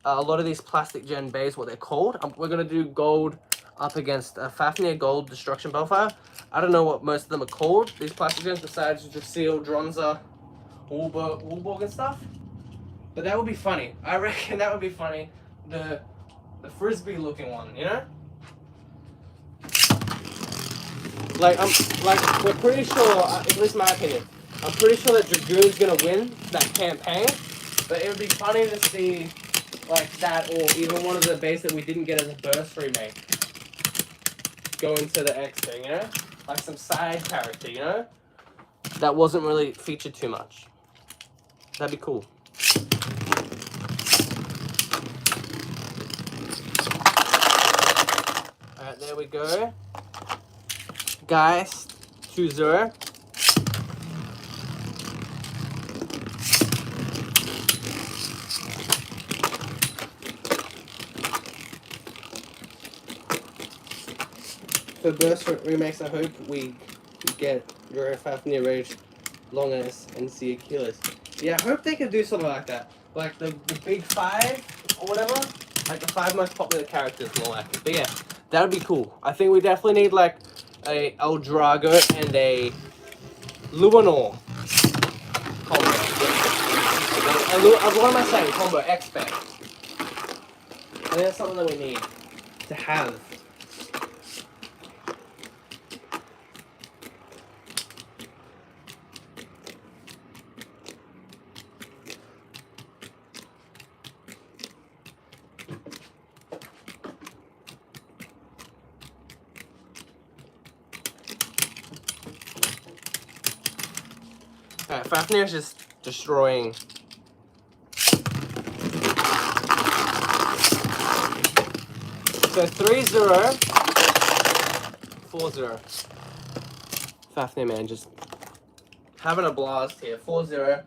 A lot of these plastic gen bays, what they're called. We're gonna do gold up against Fafnir Gold Destruction Bellfire. I don't know what most of them are called. These plastic gens besides the Seal, Dronza, Woolborg and stuff. But that would be funny. I reckon that would be funny. The frisbee looking one, you know? We're pretty sure, at least my opinion, I'm pretty sure that Dragoon's gonna win that campaign. But it would be funny to see like that, or even one of the bays that we didn't get as a Burst remake go into the X thing, you know? Like some side character, you know? That wasn't really featured too much. That'd be cool. Alright, there we go. Guys, 2-0. For Burst remakes, I hope we get Euro Fafnir Rage, Longus, and see Achilles. Yeah, I hope they could do something like that. Like the big 5 or whatever. Like the 5 most popular characters, more like it. But yeah, that would be cool. I think we definitely need like a El Drago and a Luanor combo. What am I saying? Combo X-Spec. I think that's something that we need to have. Alright, Fafnir's just destroying. So 3-0, 4-0. Fafnir, man, just having a blast here. 4-0.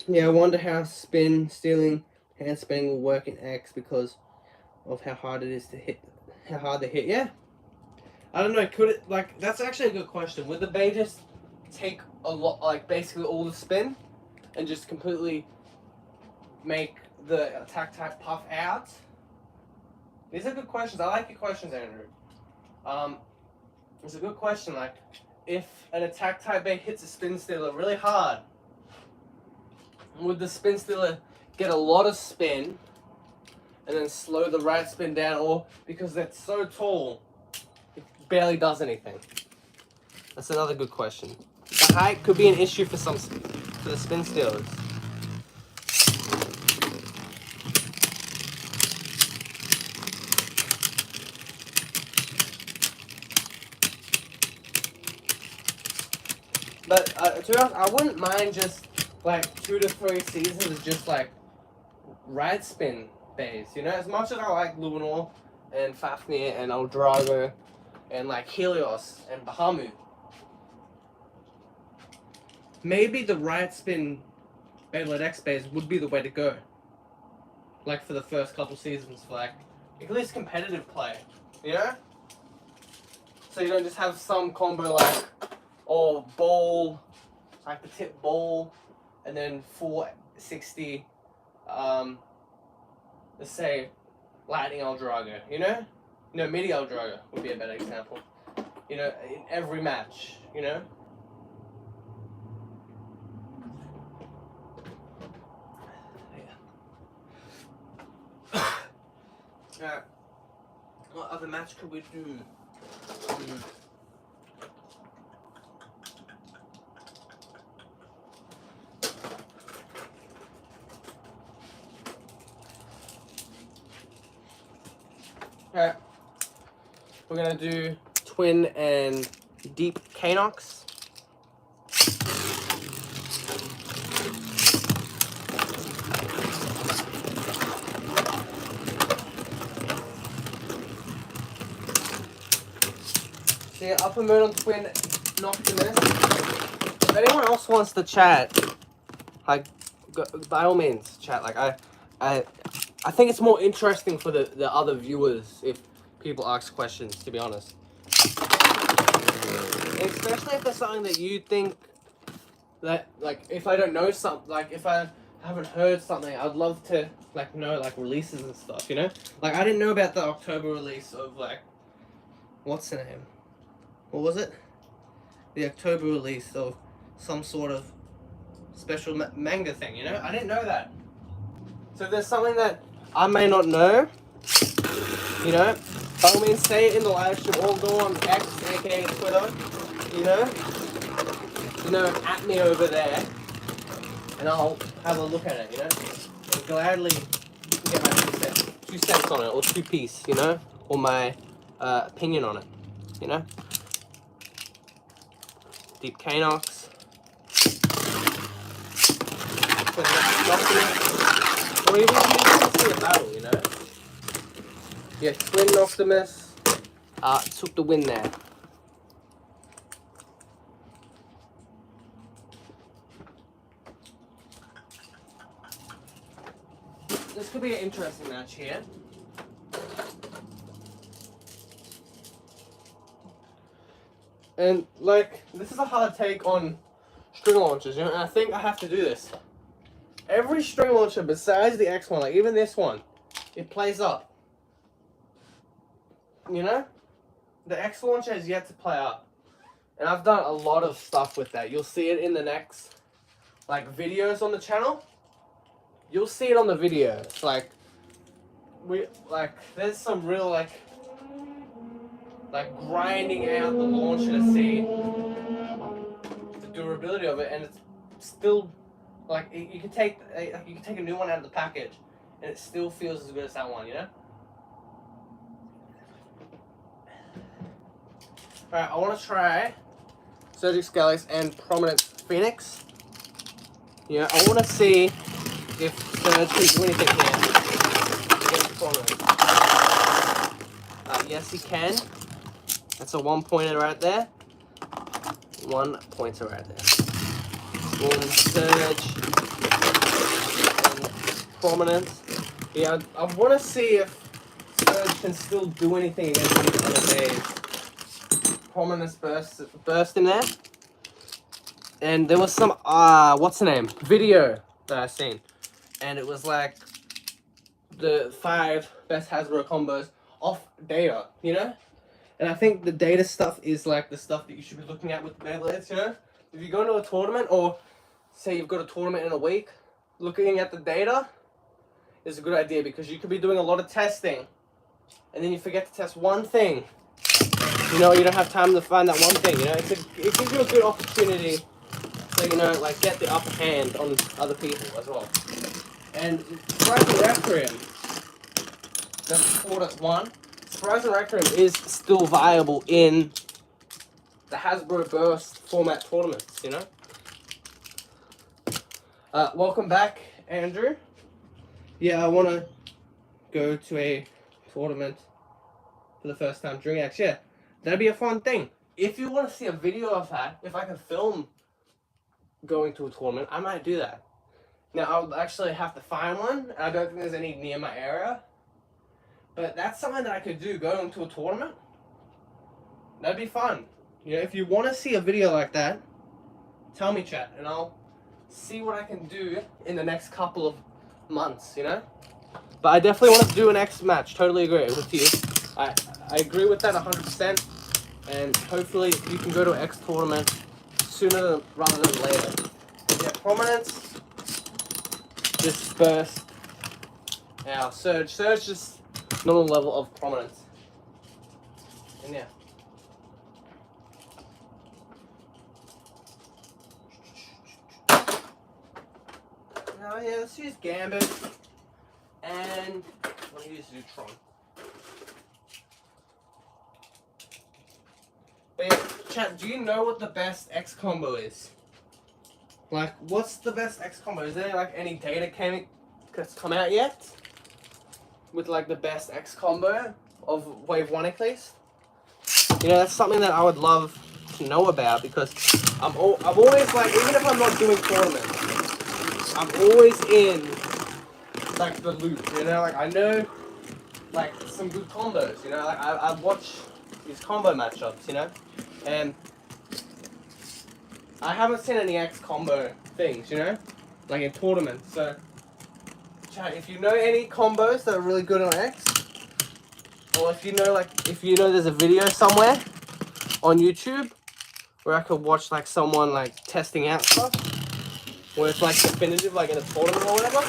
Yeah, I wonder how stealing, hand spinning will work in X because of how hard it is to hit. How hard they hit, yeah. I don't know, could it, like, that's actually a good question. Would the bay just take a lot, like basically all the spin and just completely make the attack type puff out? These are good questions. I like your questions, Andrew. It's a good question. Like, if an attack type bay hits a spin stealer really hard, would the spin stealer get a lot of spin and then slow the right spin down, or because that's so tall, it barely does anything? That's another good question. The height could be an issue for the spin stealers. But to be honest, I wouldn't mind just like 2 to 3 seasons of just like right spin bays. You know, as much as I like Luminor and Fafnir and Eldrago and like Helios and Bahamut, maybe the right spin Beyblade X bays would be the way to go. Like for the first couple seasons, for like at least competitive play, you know? So you don't just have some combo like, or ball, like the tip ball, and then 460, let's say, Lightning Eldrago, you know? No, Midi Eldrago would be a better example. You know, in every match, you know? What other match could we do? Alright. We're gonna do Twin and Deep Canox. See, Upper Moon on Twin Noctimus. If anyone else wants to chat, like, by all means, chat. Like, I think it's more interesting for the other viewers if people ask questions, to be honest. Especially if there's something that you think that, like, if I don't know something, like, if I haven't heard something, I'd love to, like, know, like, releases and stuff, you know? Like, I didn't know about the October release of, like, what's the name? What was it? The October release of some sort of special manga thing, you know? I didn't know that. So if there's something that I may not know, you know, by all means say it in the live stream, or go on X, aka Twitter, you know, at me over there, and I'll have a look at it, you know, and gladly get my 2 cents on it, or 2 piece, you know, or my opinion on it, you know. Deep Canox. Or even see a battle, you know. Yeah, Twin Noctimus took the win there. This could be an interesting match here. And, like, this is a hard take on string launchers, you know, and I think I have to do this. Every string launcher besides the X one, like even this one, it plays up. You know? The X launcher has yet to play up. And I've done a lot of stuff with that. You'll see it in the next, like, videos on the channel. You'll see it on the videos. Like, there's some real, like grinding out the launcher to see the durability of it, and it's still, like, you can take a new one out of the package, and it still feels as good as that one, you know? Alright, I want to try Surgix Galax and Prominence Phoenix. You know, I want to see if Surge can do anything here against Prominence. Yes, he can. That's a 1-pointer right there. 1 pointer right there. Boom, Surge, and Prominence. Yeah, I want to see if Surge can still do anything against these other days. Prominence burst in there. And there was some, what's the name? Video that I seen. And it was like the 5 best Hasbro combos off data, you know? And I think the data stuff is like the stuff that you should be looking at with Beyblades, you know? If you go into a tournament, or say you've got a tournament in a week, looking at the data is a good idea, because you could be doing a lot of testing and then you forget to test one thing. You know, you don't have time to find that one thing, you know? It gives you a good opportunity to, you know, like, get the upper hand on other people as well. And Surprising Requiem, that's Quarter 1. Surprising Requiem is still viable in the Hasbro Burst format tournaments, you know? Welcome back, Andrew. Yeah, I want to go to a tournament for the first time during X. Yeah, that'd be a fun thing. If you want to see a video of that, if I can film going to a tournament, I might do that. Now, I would actually have to find one. I don't think there's any near my area. But that's something that I could do, going to a tournament. That'd be fun. You know, if you want to see a video like that, tell me, chat, and I'll see what I can do in the next couple of months, you know? But I definitely want to do an X match. Totally agree with you. I agree with that 100%. And hopefully you can go to an X tournament sooner rather than later. Yeah, Prominence. Just burst. Now, Surge just normal level of prominence. And yeah. Now yeah, let's use Gambit and I'm gonna use Zutron. But yeah, chat, do you know what the best X combo is? Like, what's the best X combo? Is there like any data that's come out yet? With like the best X combo of Wave 1 at least? You know, that's something that I would love to know about because I'm always like, even if I'm not doing tournaments, I'm always in like the loop, you know? Like I know like some good combos, you know? Like I watch these combo matchups, you know? And I haven't seen any X combo things, you know? Like in tournaments. So, chat, if you know any combos that are really good on X, or if you know there's a video somewhere on YouTube where I could watch like someone like testing out stuff, where it's like definitive, like in a tournament or whatever,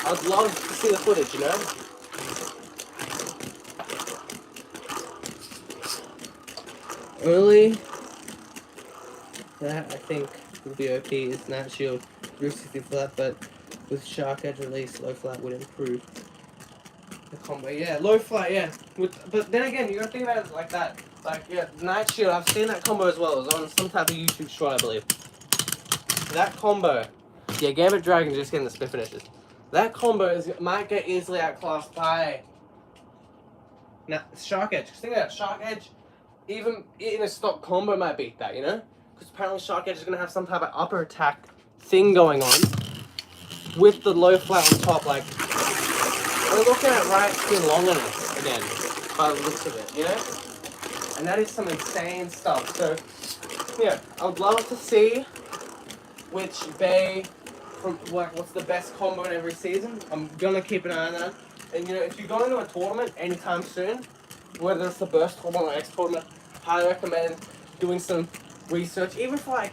I'd love to see the footage, you know? Early, that I think will be OP is Nat Shield, 360 flat, but with Shark Edge release, low flat would improve the combo. Yeah, low flat, yeah. But then again, you gotta think about it like that. Like, yeah, Night Shield, I've seen that combo as well. It was on some type of YouTube short, I believe. That combo, yeah, Gambit Dragon just getting the spin finishes. That combo might get easily outclassed by Shark Edge. Because think about it, Shark Edge, even in a stock combo, might beat that, you know? Because apparently Shark Edge is going to have some type of upper attack thing going on with the low flat on top. Like, we're looking at right spin longiness again, by the looks of it, you know? And that is some insane stuff. So, yeah, I would love to see which Bay, from like, what's the best combo in every season. I'm going to keep an eye on that. And, you know, if you go into a tournament anytime soon, whether it's the Burst tournament or X tournament, I recommend doing some research, even for like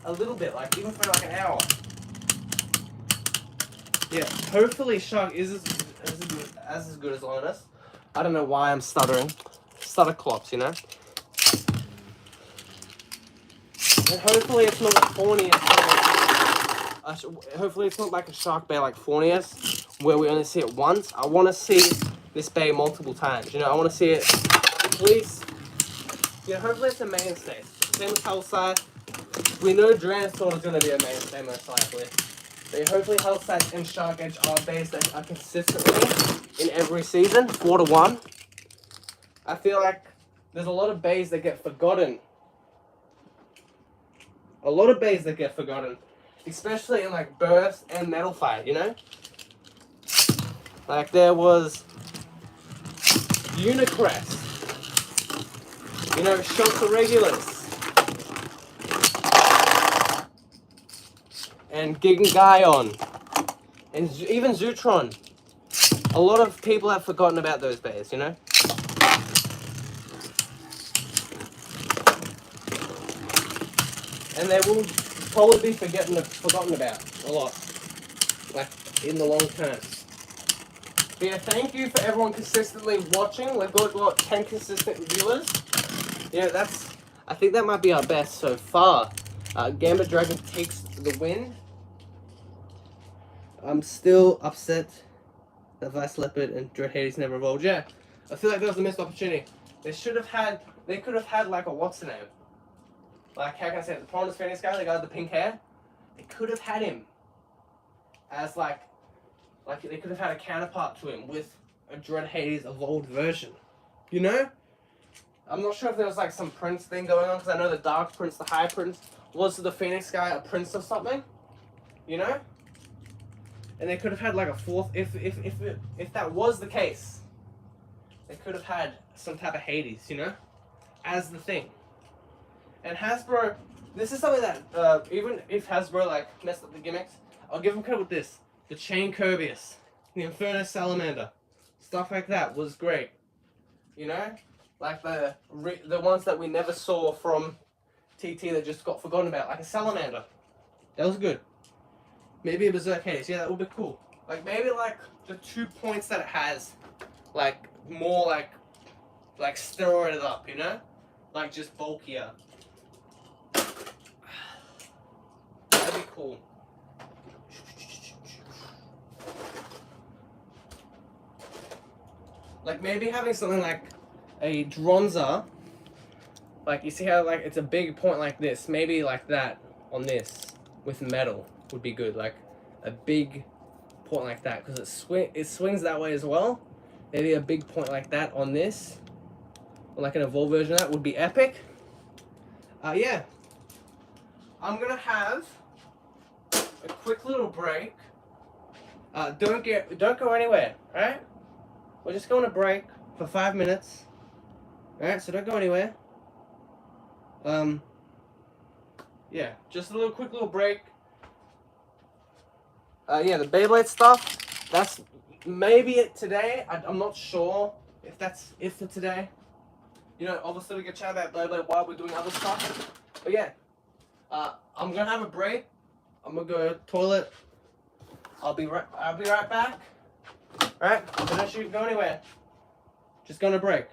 a little bit, like even for like an hour. Yeah, hopefully Shark is as good as Longinus. I don't know why I'm stuttering. Stutter clops, you know? And hopefully it's not Fornius. Hopefully it's not like a Shark Bay like Fornius, where we only see it once. I want to see this Bay multiple times, you know? I want to see it at least, you know, hopefully it's a mainstay. Same with Hellside. We know Dranstorm is going to be a mainstay most likely. But hopefully Hellside and Shark Edge are bays that are consistently in every season, 4-1. I feel like there's a lot of bays that get forgotten. A lot of bays that get forgotten. Especially in like Burst and Metal Fight, you know? Like there was Unicrest. You know, Shock the Regulars. And Gigangaion. And even Zutron. A lot of people have forgotten about those bays, you know? And they will probably be forgotten about a lot. Like, in the long term. But yeah, thank you for everyone consistently watching. We've got 10 consistent viewers. Yeah, I think that might be our best so far. Gambit Dragon takes the win. I'm still upset that Vice Leopard and Dread Hades never evolved. Yeah, I feel like that was a missed opportunity. They could have had like a, what's the name? Like, how can I say it? The Prominence Phoenix guy, the guy with the pink hair. They could have had him as like they could have had a counterpart to him with a Dread Hades evolved version. You know? I'm not sure if there was like some prince thing going on, because I know the Dark Prince, the High Prince, was the Phoenix guy a prince or something? You know? And they could have had like a fourth, if that was the case, they could have had some type of Hades, you know? As the thing. And Hasbro, this is something that, even if Hasbro like messed up the gimmicks, I'll give them credit with this. The Chain Kirbyus, the Inferno Salamander, stuff like that was great. You know? Like the ones that we never saw from TT that just got forgotten about, like a Salamander. That was good. Maybe a Berserk Hades, yeah, that would be cool. Like maybe like the 2 points that it has like more like steroided up, you know, like just bulkier. That'd be cool. Like maybe having something like a Dronza, like you see how like it's a big point like this, maybe like that on this with metal would be good, like a big point like that, because it swings that way as well. Maybe a big point like that on this, or like an evolved version of that would be epic. Yeah, I'm gonna have a quick little break. Don't go anywhere, alright? We're just going to break for 5 minutes. Alright, so don't go anywhere. Yeah, just a quick little break. Yeah, the Beyblade stuff, that's maybe it today. I'm not sure if that's it for today. You know, obviously we can chat about Beyblade while we're doing other stuff. But yeah, I'm gonna have a break. I'm gonna go toilet. I'll be right back. Alright? Don't go anywhere. Just gonna break.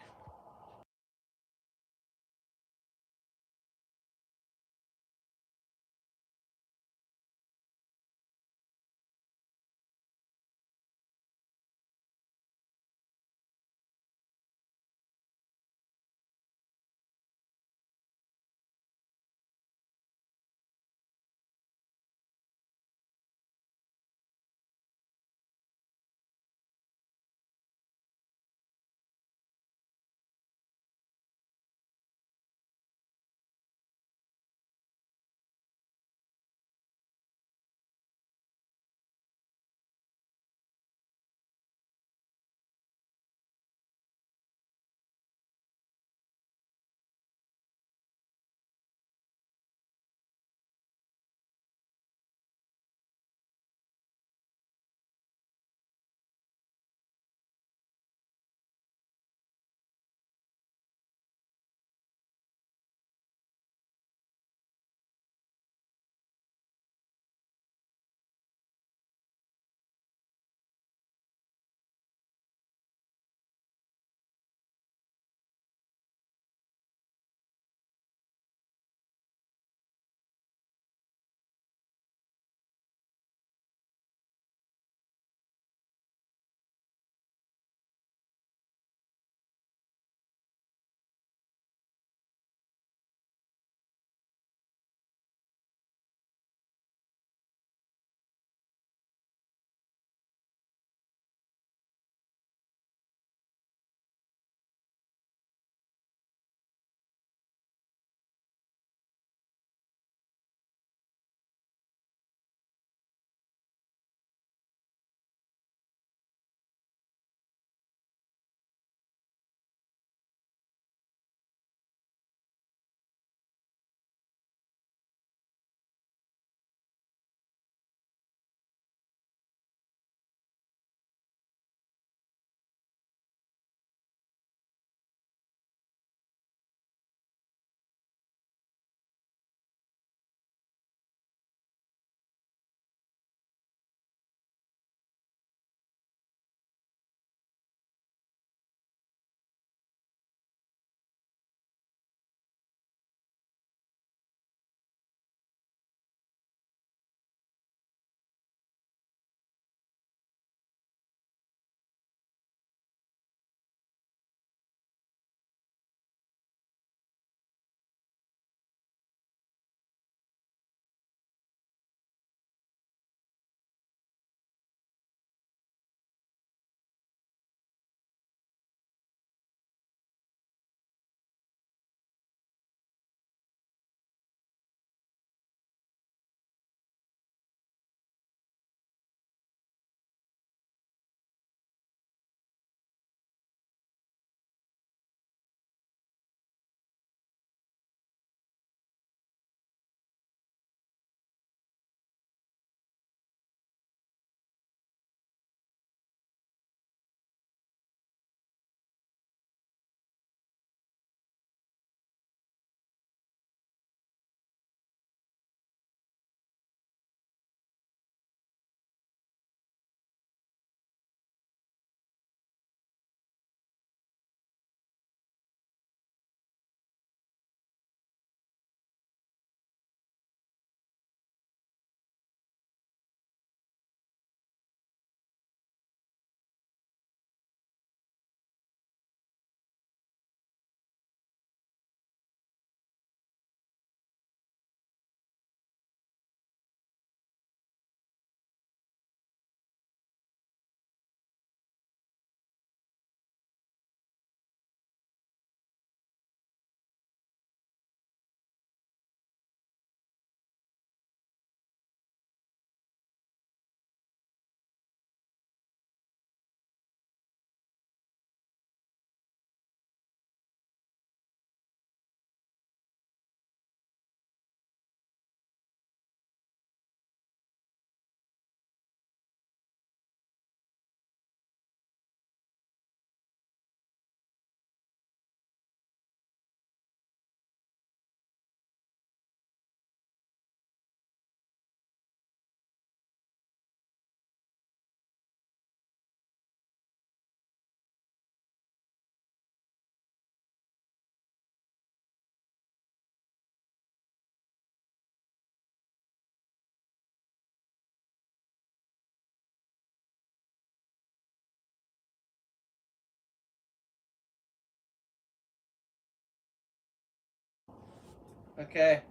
Okay.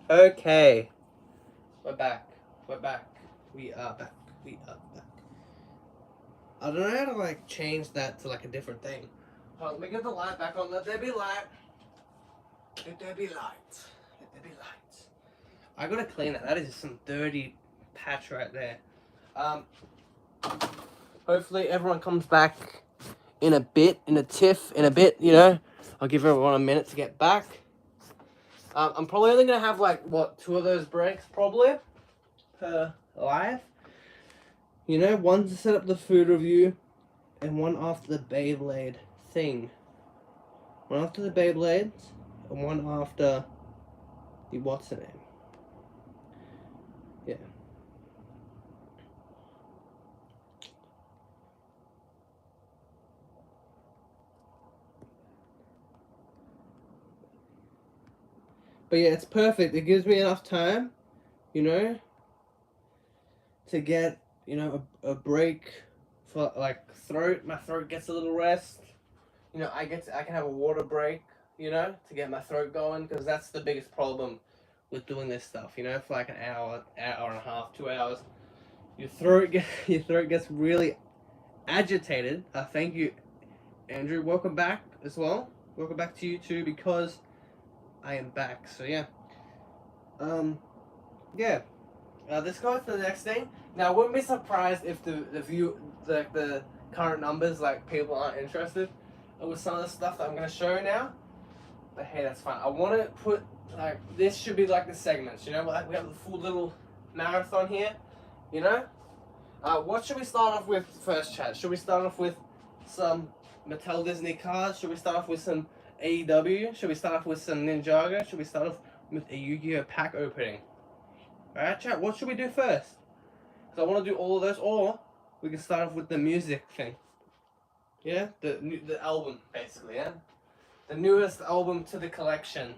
Okay. We're back. We're back. We are back. We are back. I don't know how to like change that to like a different thing. Hold on, let me get the light back on. Let there be light. Let there be light. Let there be light. I gotta clean it. That is some dirty patch right there. Hopefully everyone comes back in a bit, in a tiff, in a bit, you know. I'll give everyone a minute to get back. I'm probably only gonna have like, what, 2 of those breaks probably per live. You know, one to set up the food review and one after the Beyblade thing. One after the Beyblades and one after the what's the name. Yeah. But yeah, it's perfect. It gives me enough time, you know, to get, you know, a break for like throat. My throat gets a little rest. You know, I can have a water break, you know, to get my throat going, because that's the biggest problem with doing this stuff, you know, for like an hour, hour and a half, 2 hours. Your throat gets really agitated. Thank you, Andrew. Welcome back as well. Welcome back to you too, because I am back. So yeah. Yeah. Let's go to the next thing. Now, I wouldn't be surprised if the current numbers, like, people aren't interested with some of the stuff that I'm gonna show you now. But hey, that's fine. I want to put, like, this should be like the segments, you know, like we have the full little marathon here, you know. What should we start off with first, Chad? Should we start off with some Mattel Disney cards? Should we start off with some AEW? Should we start off with some Ninjago? Should we start off with a Yu-Gi-Oh pack opening? Alright, chat, what should we do first? Because I want to do all of those, or we can start off with the music thing. Yeah? The album, basically, yeah? The newest album to the collection.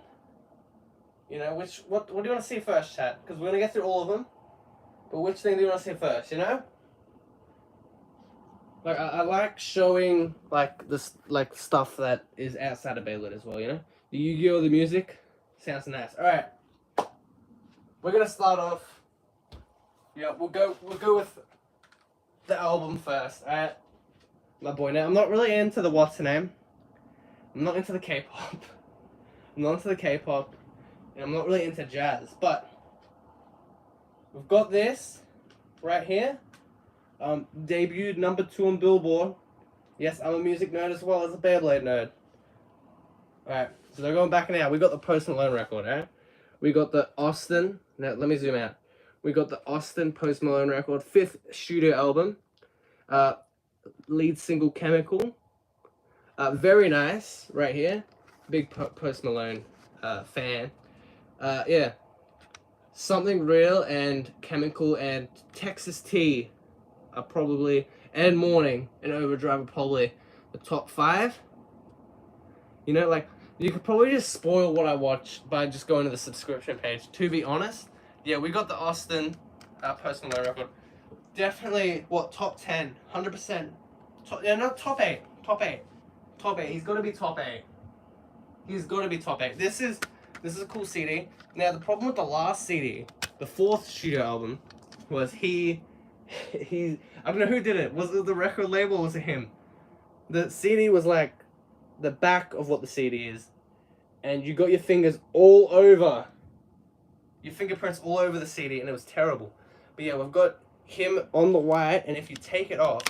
You know, what do you want to see first, chat? Because we're going to get through all of them. But which thing do you want to see first, you know? Like, I like showing, like, this, like, stuff that is outside of Beyblade as well, you know? The Yu-Gi-Oh! The music sounds nice. Alright. We're gonna start off. Yeah, we'll go with the album first, alright? My boy. Now, I'm not really into the what's the name. I'm not into the K-pop. I'm not into the K-pop. And I'm not really into jazz. But we've got this right here. Debuted number 2 on Billboard. Yes, I'm a music nerd as well as a Beyblade nerd. Alright, so they're going back now. We got the Post Malone record, alright? We got the Austin. Now, let me zoom out. We got the Austin Post Malone record, 5th studio album. Lead single Chemical. Very nice, right here. Big Post Malone fan. Yeah. Something Real and Chemical and Texas Tea are probably, and Morning and Overdrive are probably the top 5. You know, like, you could probably just spoil what I watch by just going to the subscription page, to be honest. Yeah, we got the Austin Post Malone record. Definitely, what, top 10, 100%. Yeah, no, top 8. Top 8. Top 8. He's got to be top 8. He's got to be top 8. This is a cool CD. Now, the problem with the last CD, the 4th studio album, was he I don't know who did it. Was it the record label or was it him? The CD was like the back of what the CD is. And you got your fingers all over. Your fingerprints all over the CD, and it was terrible. But yeah, we've got him on the white, and if you take it off,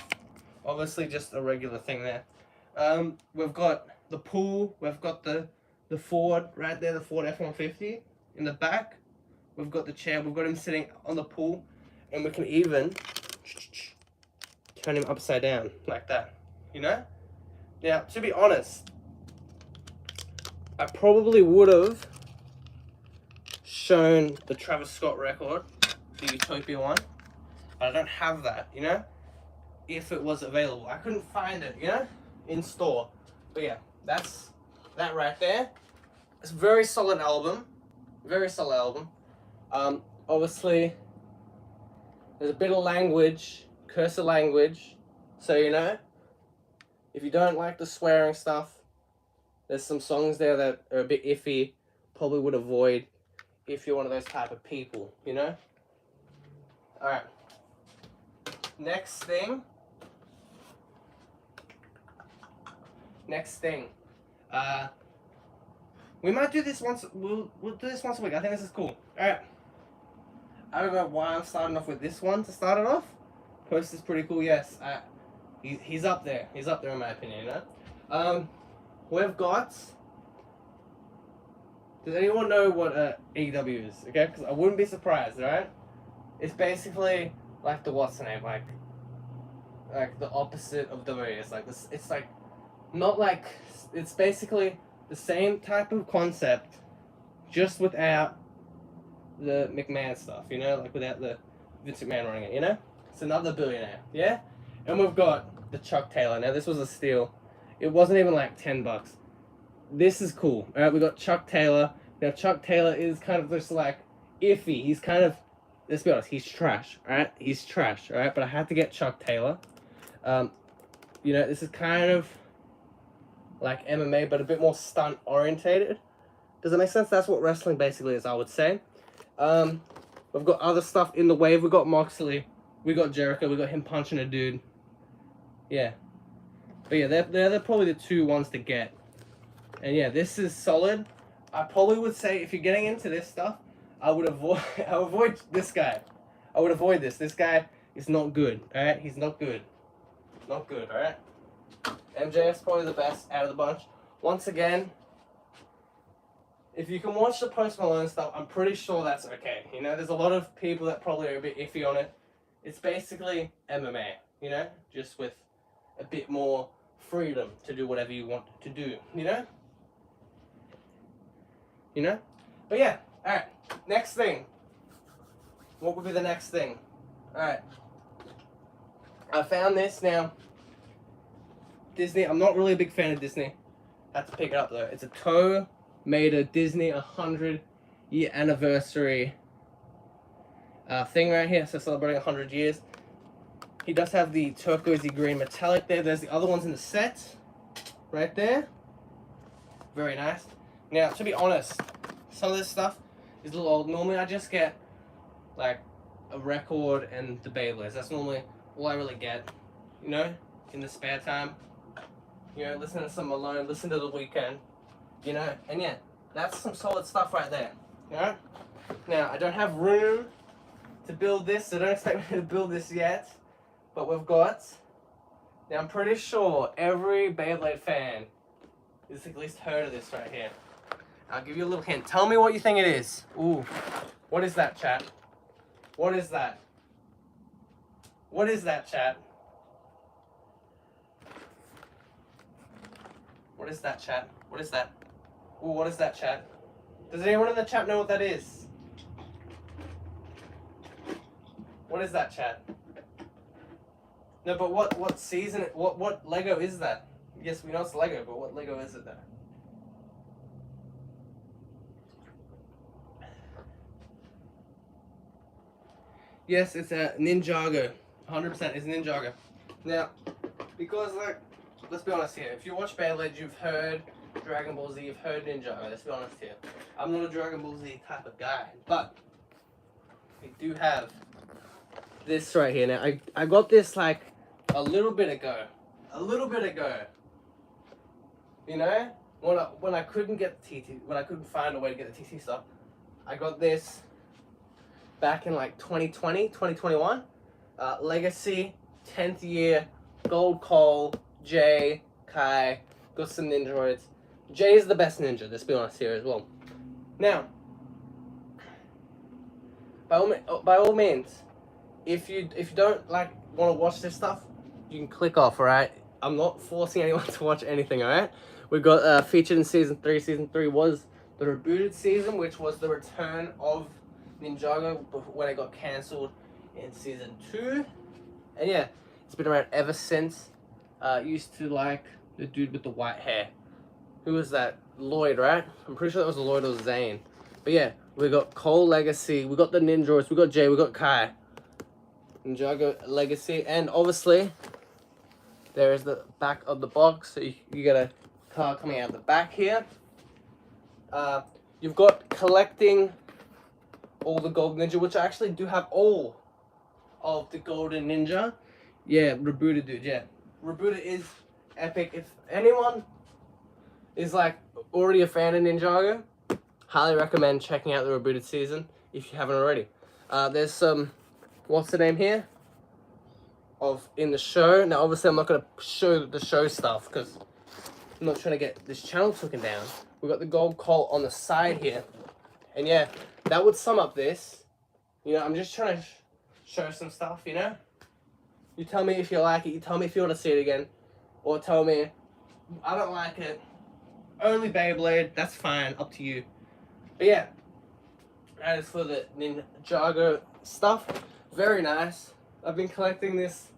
obviously just a regular thing there. We've got the pool, we've got the Ford right there, the Ford F-150 in the back. We've got the chair, we've got him sitting on the pool, and we can even turn him upside down like that, you know? Now, to be honest, I probably would have shown the Travis Scott record, the Utopia one, but I don't have that, you know? If it was available. I couldn't find it, you know? In store. But yeah, that's that right there. It's a very solid album. Very solid album. Obviously, there's a bit of language, cursor language, so you know, if you don't like the swearing stuff, there's some songs there that are a bit iffy, probably would avoid if you're one of those type of people, you know? Alright. Next thing. We might do this once. We'll do this once a week. I think this is cool. Alright. I don't know why I'm starting off with this one to start it off. Post is pretty cool, yes. He's up there. He's up there in my opinion, you know? We've got... Does anyone know what AEW is? Okay? Because I wouldn't be surprised, right? It's basically like the what's the name? Like the opposite of WWE. It's like this. It's like not like it's basically the same type of concept, just without the McMahon stuff. You know, like without the Vince McMahon running it. You know, it's another billionaire. Yeah, and we've got the Chuck Taylor. Now this was a steal. It wasn't even like $10. This is cool. All right, we got Chuck Taylor. Now Chuck Taylor is kind of just like iffy. He's kind of, let's be honest, he's trash. All right, he's trash. All right, but I had to get Chuck Taylor. You know, this is kind of like MMA, but a bit more stunt orientated. Does that make sense? That's what wrestling basically is, I would say. We've got other stuff in the wave. We got Moxley. We got Jericho. We got him punching a dude. Yeah. But yeah, they're probably the two ones to get. And yeah, this is solid. I probably would say if you're getting into this stuff, I would avoid this guy. I would avoid this. This guy is not good. All right, he's not good. Not good. All right. MJF's probably the best out of the bunch. Once again, if you can watch the Post Malone stuff, I'm pretty sure that's okay. You know, there's a lot of people that probably are a bit iffy on it. It's basically MMA. You know, just with a bit more freedom to do whatever you want to do. You know. You know? But yeah, alright. Next thing. What would be the next thing? Alright. I found this now. Disney. I'm not really a big fan of Disney. Had to pick it up though. It's a toe made a Disney 100-year anniversary thing right here. So celebrating 100 years. He does have the turquoisey green metallic there. There's the other ones in the set. Right there. Very nice. Now, to be honest, some of this stuff is a little old. Normally, I just get, like, a record and the Beyblades. That's normally all I really get, you know, in the spare time. You know, listen to some Malone, listen to The Weeknd, you know. And yeah, that's some solid stuff right there, you know. Now, I don't have room to build this, so don't expect me to build this yet. But we've got, now I'm pretty sure every Beyblade fan has at least heard of this right here. I'll give you a little hint. Tell me what you think it is. Ooh. What is that, chat? What is that? What is that, chat? What is that, chat? What is that? Ooh, what is that, chat? Does anyone in the chat know what that is? What is that, chat? No, but what season, what Lego is that? Yes, we know it's Lego, but what Lego is it then? Yes, it's a Ninjago. 100% it's Ninjago. Now, because like, let's be honest here. If you watch Beyblade, you've heard Dragon Ball Z, you've heard Ninjago. Let's be honest here. I'm not a Dragon Ball Z type of guy, but we do have this right here. Now, I got this like a little bit ago. A little bit ago. You know, when I couldn't get the TT, when I couldn't find a way to get the TT stuff, I got this back in like 2020, 2021. Legacy, 10th year, Gold Cole, Jay, Kai, got some Ninjaroids. Jay is the best ninja, let's be honest here as well. Now, by all means, if you don't like want to watch this stuff, you can click off, alright? I'm not forcing anyone to watch anything, alright? We got featured in season 3. Season 3 was the rebooted season, which was the return of Ninjago when it got cancelled in season 2. And yeah, it's been around ever since. Used to like the dude with the white hair. Who was that? Lloyd, right? I'm pretty sure that was Lloyd or Zane. But yeah, we got Cole Legacy, we got the Ninjas, we got Jay, we got Kai. Ninjago Legacy, and obviously there is the back of the box, so you get a card coming out the back here. You've got collecting all the gold ninja, which I actually do have all of the golden ninja. Yeah, Rebooted, dude. Yeah, Rebooted is epic. If anyone is like already a fan of Ninjago, highly recommend checking out the Rebooted season if you haven't already. There's some, what's the name here? Of in the show. Now, obviously, I'm not gonna show the show stuff because I'm not trying to get this channel taken down. We've got the gold coal on the side here, and yeah, that would sum up this. You know, I'm just trying to show some stuff. You know, you tell me if you like it. You tell me if you want to see it again, or tell me I don't like it. Only Beyblade. That's fine. Up to you. But yeah, that is for the Ninjago stuff. Very nice. I've been collecting this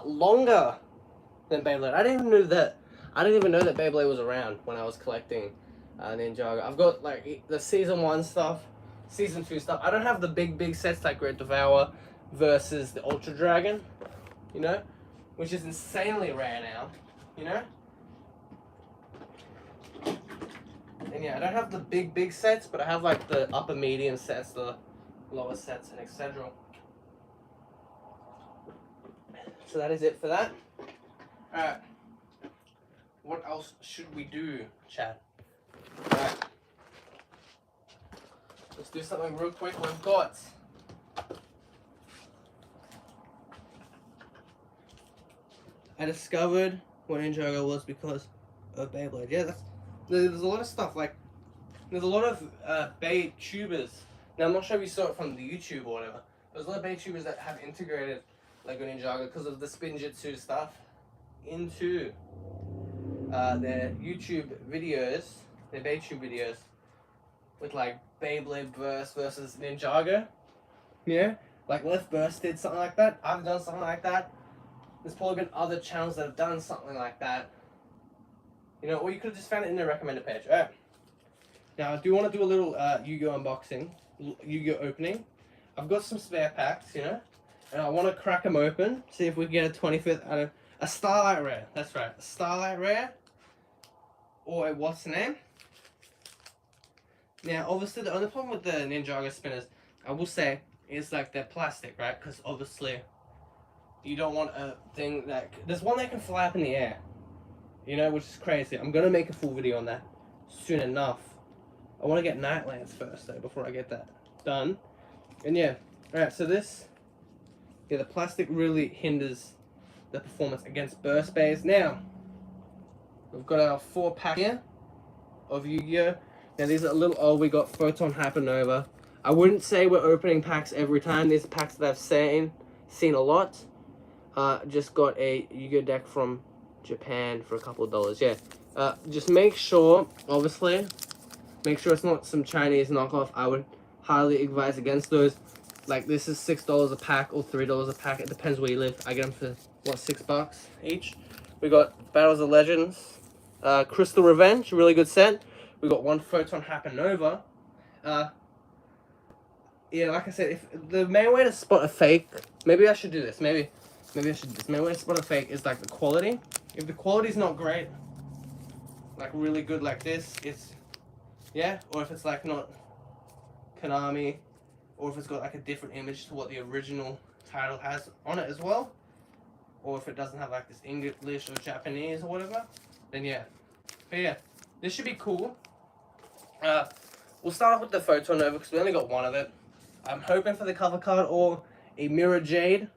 longer than Beyblade. I didn't even know that Beyblade was around when I was collecting Ninjago. I've got like the season 1 stuff, season 2 stuff. I don't have the big sets like Great Devour versus the Ultra Dragon, you know, which is insanely rare now, you know. And yeah, I don't have the big sets, but I have like the upper medium sets, the lower sets, and etc. So that is it for that. Alright. What else should we do, chat? Alright. Let's do something real quick. We've got I discovered what Ninjago was because of Beyblade. Yeah, there's a lot of stuff, like there's a lot of Bay tubers. Now I'm not sure if you saw it from the YouTube or whatever. There's a lot of Bay tubers that have integrated Lego Ninjago because of the Spinjitzu stuff into their YouTube videos, their Baytube videos, with like Beyblade versus Ninjago. Yeah, like Left Burst did something like that. I've done something like that. There's probably been other channels that have done something like that. You know, or you could have just found it in the recommended page. Alright. Now I do want to do a little Yu-Gi-Oh unboxing, Yu-Gi-Oh opening. I've got some spare packs, you know, and I want to crack them open, see if we can get a 25th out of a Starlight Rare. That's right, a Starlight Rare, or a what's the name? Now, obviously, the only problem with the Ninjago spinners, I will say, is like they're plastic, right? Because obviously, you don't want a thing that there's one that can fly up in the air, you know, which is crazy. I'm gonna make a full video on that soon enough. I want to get Nightlands first though before I get that done. And yeah, alright, so this, yeah, the plastic really hinders the performance against burst bays. Now, we've got our 4-pack here of Yu-Gi-Oh! Now these are a little old. We got Photon Hypernova. I wouldn't say we're opening packs every time. These are packs that I've seen a lot. Just got a Yu-Gi-Oh! Deck from Japan for a couple of dollars. Yeah, just make sure, obviously, make sure it's not some Chinese knockoff. I would highly advise against those. Like, this is $6 a pack or $3 a pack. It depends where you live. I get them for, what, $6 each. We got Battles of Legends, Crystal Revenge, really good set. We got one Photon Hypernova. Yeah, like I said, if the main way to spot a fake, maybe I should do this. Maybe I should do this. Main way to spot a fake is like the quality. If the quality's not great, like really good like this, it's, yeah, or if it's like not Konami, or if it's got like a different image to what the original title has on it as well, or if it doesn't have like this English or Japanese or whatever, then yeah. But yeah, this should be cool. We'll start off with the Photon Nova because we only got one of it. I'm hoping for the cover card or a Mirror Jade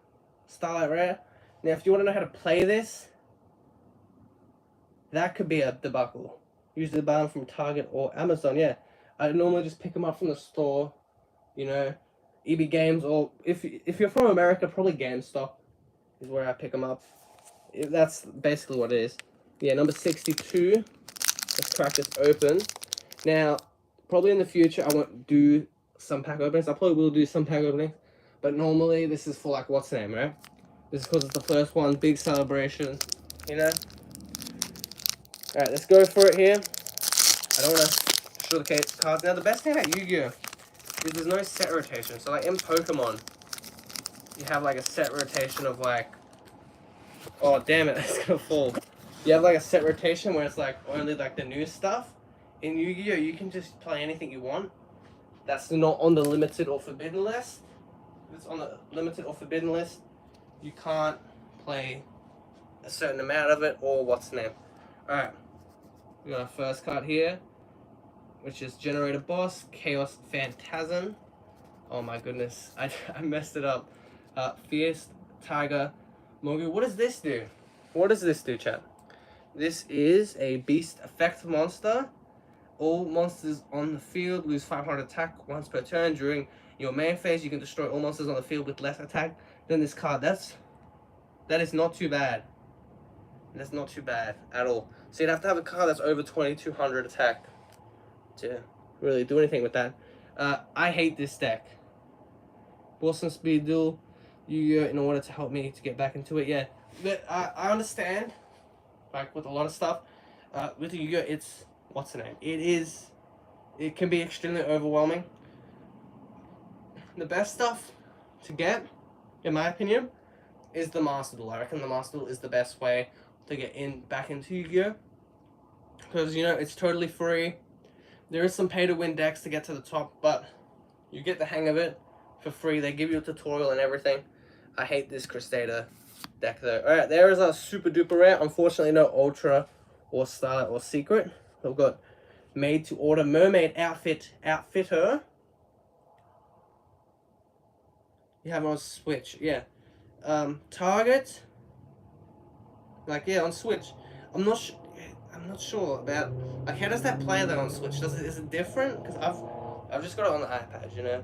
Starlight Rare. Now, if you want to know how to play this, that could be a debacle. Usually buy them from Target or Amazon. Yeah, I normally just pick them up from the store. You know, EB Games, or if you're from America, probably GameStop is where I pick them up. That's basically what it is. Yeah, number 62. Let's crack this open. Now, probably in the future, I won't do some pack openings. I probably will do some pack openings, but normally this is for like what's the name, right? This is because it's the first one, big celebration, you know. All right, let's go for it here. I don't want to sugarcoat the cards. Now, the best thing about Yu-Gi-Oh! Is there's no set rotation. So like in Pokemon, you have like a set rotation of like, oh damn it, it's gonna fall. You have like a set rotation where it's like only like the new stuff. in Yu-Gi-Oh! You can just play anything you want. That's not on the limited or forbidden list. If it's on the limited or forbidden list, you can't play a certain amount of it, or what's the name. Alright, we got our first card here, which is Generator Boss, Chaos Phantasm. Oh my goodness, I messed it up. Fierce Tiger Mogu. What does this do? What does this do, chat? This is a beast effect monster. All monsters on the field lose 500 attack once per turn. During your main phase, you can destroy all monsters on the field with less attack than this card. That is not too bad. That's not too bad at all. So you'd have to have a card that's over 2200 attack to really do anything with that. I hate this deck. Boston Speed Duel, Yu-Gi-Oh! In order to help me to get back into it. Yeah, but I understand, like with a lot of stuff, with Yu-Gi-Oh! It's, what's the name? It can be extremely overwhelming. The best stuff to get, in my opinion, is the Master Duel. I reckon the Master Duel is the best way to get back into Yu-Gi-Oh! Because, you know, it's totally free. There is some pay-to-win decks to get to the top, but you get the hang of it for free. They give you a tutorial and everything. I hate this Crusader deck, though. Alright, there is our super duper rare. Unfortunately, no Ultra or Starlight or Secret. We've got Made to Order Mermaid Outfitter. You have it on Switch, yeah. Target. Like, yeah, on Switch. I'm not sure about, like, how does that play that on Switch? Is it different? Because I've just got it on the iPad, you know.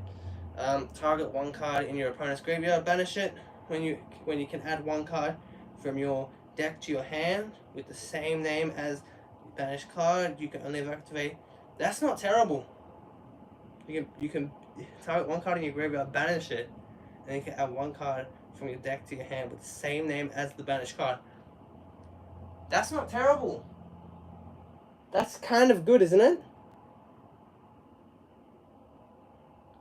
Target one card in your opponent's graveyard. Banish it when you can add one card from your deck to your hand with the same name as the banished card. You can only activate. That's not terrible. You can target one card in your graveyard, banish it, and you can add one card from your deck to your hand with the same name as the banished card. That's not terrible. That's kind of good, isn't it?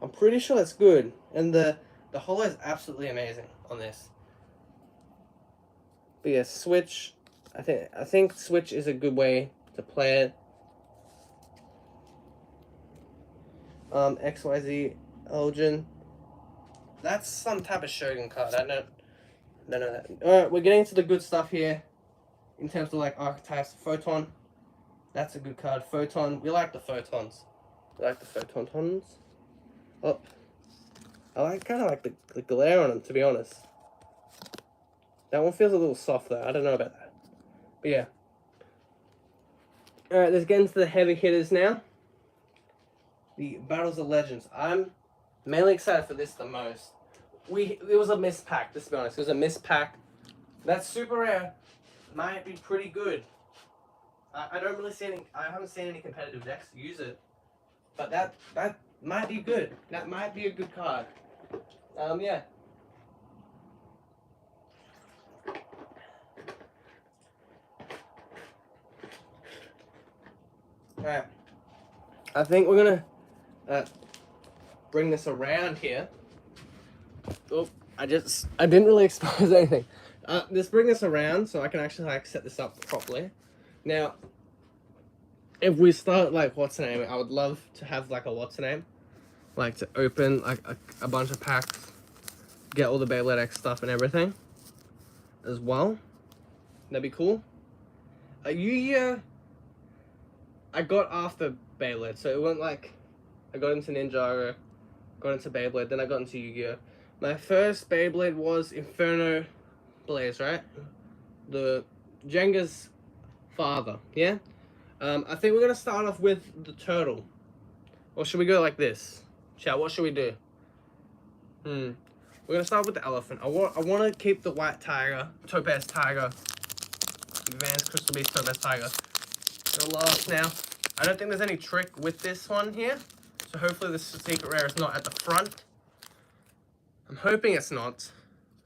I'm pretty sure that's good. And the holo is absolutely amazing on this. But yeah, Switch. I think Switch is a good way to play it. XYZ Elgin. That's some type of Shogun card. I don't know that. Alright, we're getting to the good stuff here. In terms of like archetypes, Photon. That's a good card. Photon. We like the Photons. We like the Photons. Oh. I kind of like the glare on them, to be honest. That one feels a little soft though. I don't know about that. But yeah. Alright, let's get into the heavy hitters now. The Battles of Legends. I'm mainly excited for this the most. It was a missed pack, let's be honest. It was a missed pack. That super rare might be pretty good. I don't really see any. I haven't seen any competitive decks use it, but that might be good. That might be a good card. Yeah. Alright. I think we're gonna bring this around here. Oh, I didn't really expose anything. Let's bring this around so I can actually like set this up properly. Now, if we start like what's the name, I would love to have like a what's the name, like to open like a bunch of packs, get all the Beyblade X stuff and everything, as well. That'd be cool. Yu-Gi-Oh! I got after Beyblade, so it went like I got into Ninjago, got into Beyblade, then I got into Yu-Gi-Oh! My first Beyblade was Inferno Blaze, right? The Jenga's father, yeah? I think we're gonna start off with the turtle. Or should we go like this? Chat, what should we do? We're gonna start with the elephant. I want to keep the white tiger, topaz tiger, advanced crystal beast topaz tiger. Go last now. I don't think there's any trick with this one here. So hopefully this secret rare is not at the front. I'm hoping it's not.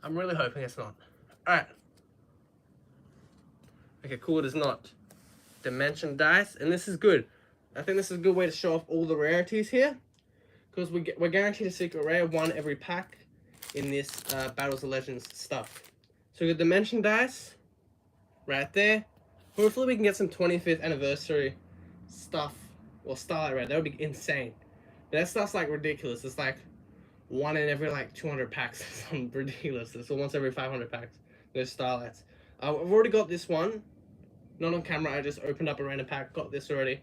I'm really hoping it's not. Alright. Okay, cool, it is not. Dimension dice, and this is good. I think this is a good way to show off all the rarities here. Because we're guaranteed a secret rare, one every pack in this Battles of Legends stuff. So we got Dimension dice, right there. Hopefully we can get some 25th anniversary stuff or Starlight Rare. That would be insane. That stuff's like ridiculous. It's like one in every like 200 packs. Some ridiculous. So once every 500 packs. There's Starlights. I've already got this one. Not on camera. I just opened up a random pack. Got this already.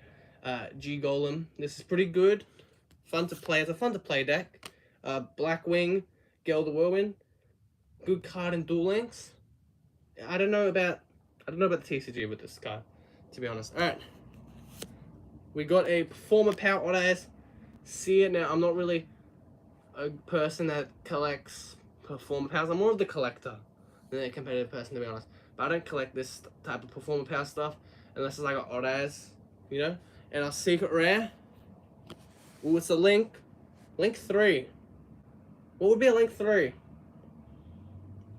G Golem. This is pretty good. Fun to play. It's a fun to play deck. Blackwing, Gale the Whirlwind. Good card in Duel Links. I don't know about the TCG with this card, to be honest. Alright. We got a Performer Power Odd Eyes. See it now. I'm not really a person that collects Performer Powers. I'm more of the collector than a competitive person, to be honest. But I don't collect this type of Performer Power stuff unless it's like an Odd Eyes, you know? And our secret rare. Ooh, it's a Link. Link 3. What would be a Link 3?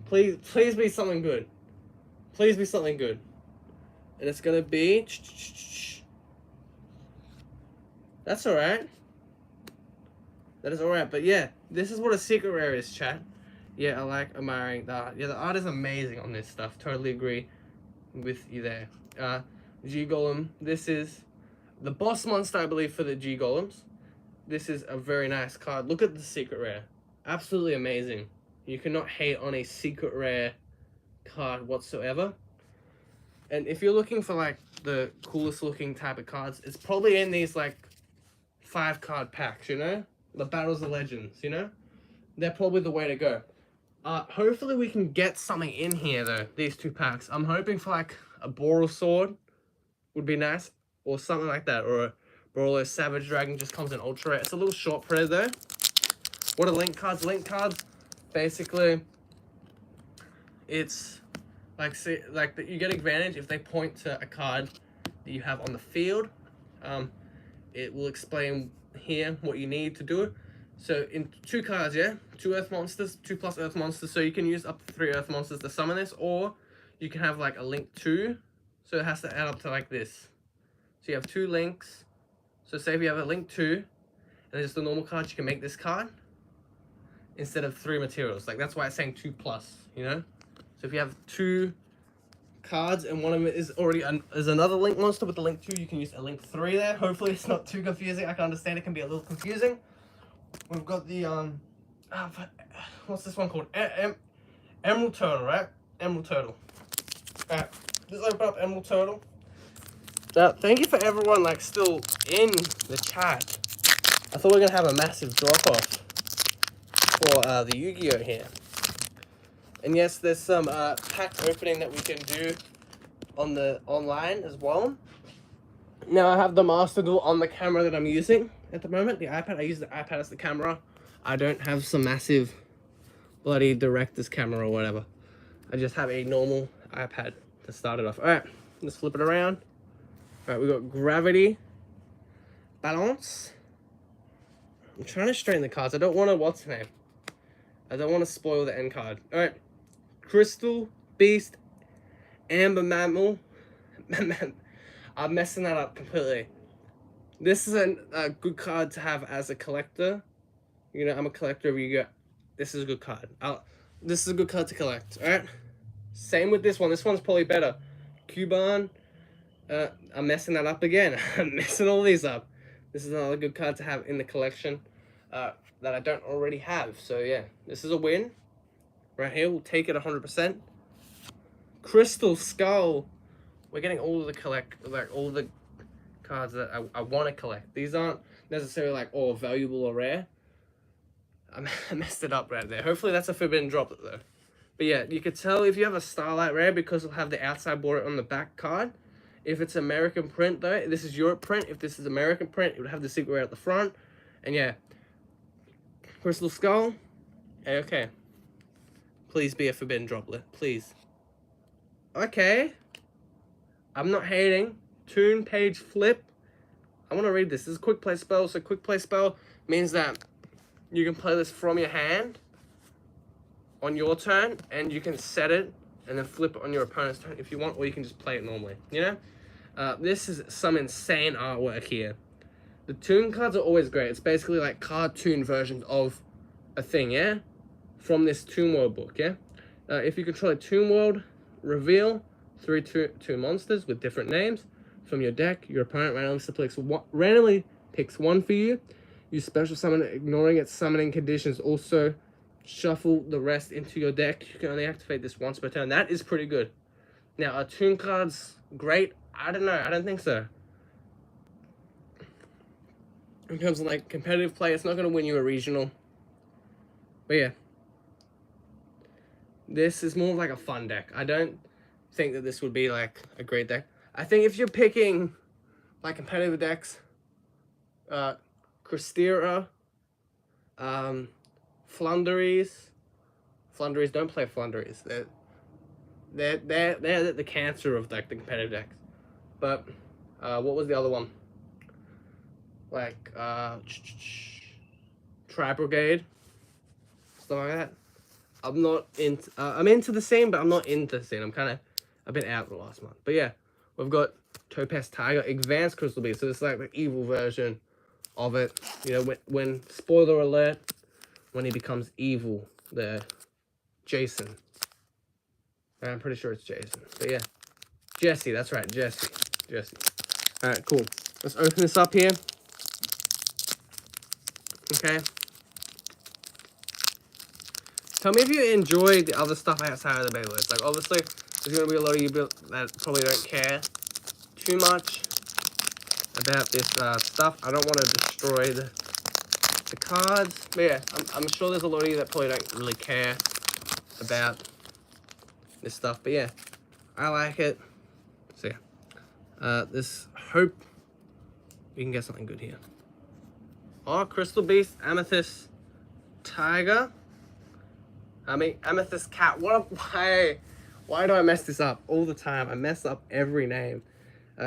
Please be something good. Please be something good. And it's gonna be... That's alright. That is alright, but yeah, this is what a secret rare is, chat. Yeah, I like admiring the art. Yeah, the art is amazing on this stuff. Totally agree with you there. G Golem. This is the boss monster, I believe, for the G Golems. This is a very nice card. Look at the secret rare. Absolutely amazing. You cannot hate on a secret rare card whatsoever. And if you're looking for like the coolest looking type of cards, it's probably in these like 5-card packs, you know? The Battles of Legends, you know? They're probably the way to go. Hopefully we can get something in here though, these 2 packs. I'm hoping for like a Boral Sword would be nice, or something like that, or a Brawler Savage Dragon just comes in ultra rare. It's a little short printed though. What are Link cards? Link cards, basically, it's like, see, like that you get advantage if they point to a card that you have on the field. It will explain here what you need to do. So in 2 cards, yeah, 2 Earth Monsters, 2+ Earth Monsters, so you can use up to 3 Earth Monsters to summon this, or you can have like a Link 2, so it has to add up to like this. So you have 2 Links, so say if you have a Link 2, and just the normal cards, you can make this card, instead of 3 materials. Like, that's why it's saying 2+, you know? So if you have 2 cards, and one of them is already, is another Link monster with the Link 2, you can use a Link 3 there. Hopefully it's not too confusing. I can understand it can be a little confusing. We've got the, what's this one called? Emerald Turtle, right? Emerald Turtle. Alright, let's open up Emerald Turtle. Thank you for everyone, like, still in the chat. I thought we were going to have a massive drop-off for the Yu-Gi-Oh! Here. And yes, there's some pack opening that we can do on the online as well. Now I have the Master Duel on the camera that I'm using at the moment, the iPad. I use the iPad as the camera. I don't have some massive bloody director's camera or whatever. I just have a normal iPad to start it off. Alright, let's flip it around. Alright, we got Gravity, Balance. I'm trying to straighten the cards. I don't want to, what's the name? I don't want to spoil the end card. Alright, Crystal, Beast, Amber Mammal. I'm messing that up completely. This is a good card to have as a collector. You know, I'm a collector of Yu-Gi-Oh! This is a good card. This is a good card to collect, alright? Same with this one. This one's probably better. Cuban. I'm messing that up again. I'm messing all these up. This is another good card to have in the collection that I don't already have. So yeah, this is a win. Right here, we'll take it 100%. Crystal Skull. We're getting all of the all the cards that I want to collect. These aren't necessarily like all valuable or rare. I messed it up right there. Hopefully that's a forbidden drop though. But yeah, you could tell if you have a Starlight rare because it'll have the outside border on the back card. If it's American print though, this is Europe print. If this is American print, it would have the secret rare at the front. And yeah, Crystal Skull. Okay. Please be a forbidden droplet, please. Okay. I'm not hating. Tune page flip. I want to read this. This is a quick play spell. So quick play spell means that you can play this from your hand on your turn, and you can set it and then flip it on your opponent's turn if you want, or you can just play it normally, you know? This is some insane artwork here. The Toon cards are always great. It's basically like cartoon versions of a thing, yeah? From this Toon World book, yeah? If you control a Toon World, reveal 3 Toon monsters with different names from your deck. Your opponent randomly picks one for you. You special summon it, ignoring its summoning conditions. Also, shuffle the rest into your deck. You can only activate this once per turn. That is pretty good. Now, are Toon cards great? I don't know. I don't think so. In terms of like competitive play, it's not going to win you a regional. But yeah. This is more like a fun deck. I don't think that this would be like a great deck. I think if you're picking like competitive decks, Christera, Flunderies. Flunderies, don't play Flunderies. They're the cancer of like the competitive decks. But what was the other one? Like Tri Brigade, stuff like that. I'm not into. I'm into the scene, but I'm not into the scene. I've been out the last month. But yeah, we've got Topaz Tiger, Advanced Crystal Beast. So it's like the evil version of it. You know, when spoiler alert, when he becomes evil, the Jason. I'm pretty sure it's Jason. But yeah, Jesse. That's right, Jesse. All right, cool. Let's open this up here. Okay. Tell me if you enjoy the other stuff outside of the Beyblades. Like, obviously, there's going to be a lot of you that probably don't care too much about this stuff. I don't want to destroy the cards. But yeah, I'm sure there's a lot of you that probably don't really care about this stuff. But yeah, I like it. So yeah, hope we can get something good here. Oh, Crystal Beast, Amethyst Tiger. I mean, Amethyst Cat. Why do I mess this up all the time? I mess up every name.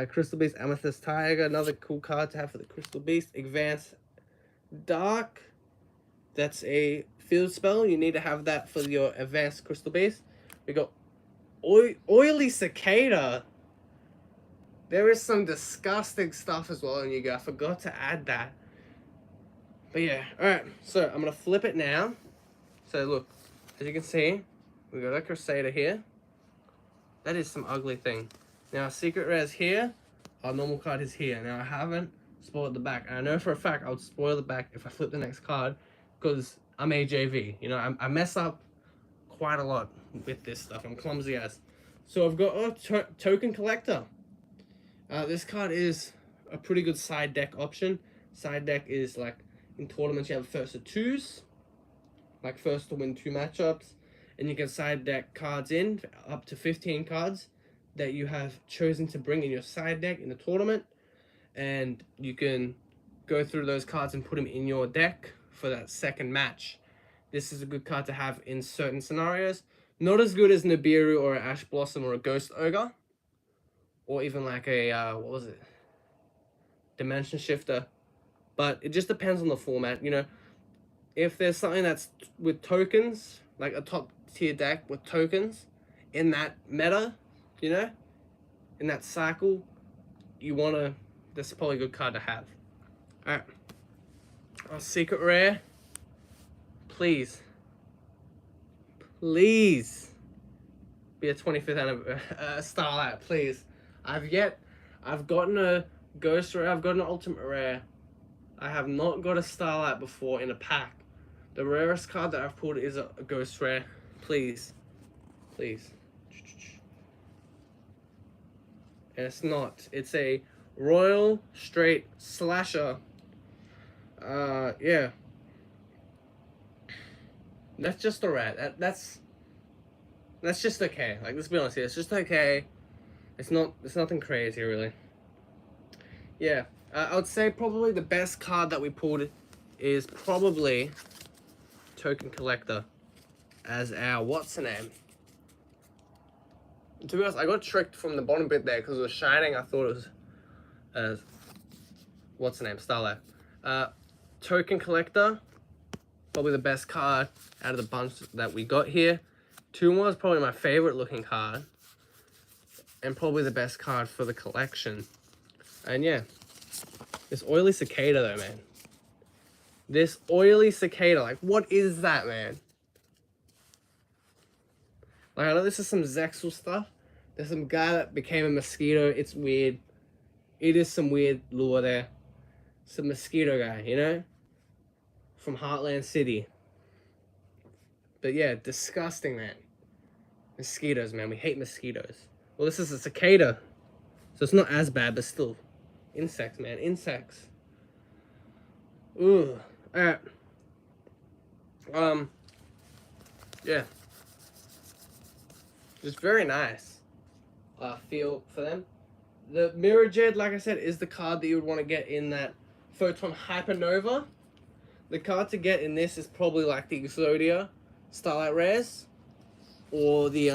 Crystal Beast, Amethyst Tiger. Another cool card to have for the Crystal Beast. Advanced Dark. That's a field spell. You need to have that for your Advanced Crystal Beast. We got Oily Cicada. There is some disgusting stuff as well in Yu-Gi-Oh! I forgot to add that. But yeah, alright. So, I'm going to flip it now. So, look. As you can see, we got a Crusader here. That is some ugly thing. Now, our secret rare is here. Our normal card is here. Now, I haven't spoiled the back. And I know for a fact I would spoil the back if I flip the next card. Because I'm AJV. You know, I mess up quite a lot with this stuff. I'm clumsy as. So, I've got a Token Collector. This card is a pretty good side deck option. Side deck is like, in tournaments, you have first to twos. Like first to win 2 matchups, and you can side deck cards in up to 15 cards that you have chosen to bring in your side deck in the tournament, and you can go through those cards and put them in your deck for that second match. This is a good card to have in certain scenarios. Not as good as Nibiru or an Ash Blossom or a Ghost Ogre, or even like a what was it, Dimension Shifter, but it just depends on the format, you know. If there's something that's with tokens, like a top tier deck with tokens in that meta, you know, in that cycle, that's probably a good card to have. Alright. Our secret rare. Please. Please. Be a 25th anniversary Starlight, please. I've gotten a Ghost Rare, I've got an Ultimate Rare. I have not got a Starlight before in a pack. The rarest card that I've pulled is a Ghost Rare. Please. Please. And it's not. It's a Royal Straight Slasher. Yeah. That's just a rat. That's just okay. Like, let's be honest here. It's just okay. It's nothing crazy, really. Yeah. I would say probably the best card that we pulled is probably Token Collector as our what's the name. To be honest, I got tricked from the bottom bit there because it was shining. I thought it was what's the name, Starlight. Token Collector, probably the best card out of the bunch that we got here. Tumor is probably my favorite looking card, and probably the best card for the collection. And yeah, this Oily Cicada though, man. This Oily Cicada, like, what is that, man? Like, I know this is some Zexal stuff. There's some guy that became a mosquito. It's weird. it is some weird lore there. Some mosquito guy, you know? From Heartland City. But yeah, disgusting, man. Mosquitoes, man. We hate mosquitoes. Well, this is a cicada. So it's not as bad, but still. Insects, man. Insects. Ooh. Alright. Yeah. Just very nice. Feel for them. The Mirror Jed, like I said, is the card that you would want to get in that Photon Hypernova. The card to get in this is probably like the Exodia Starlight Rares, or the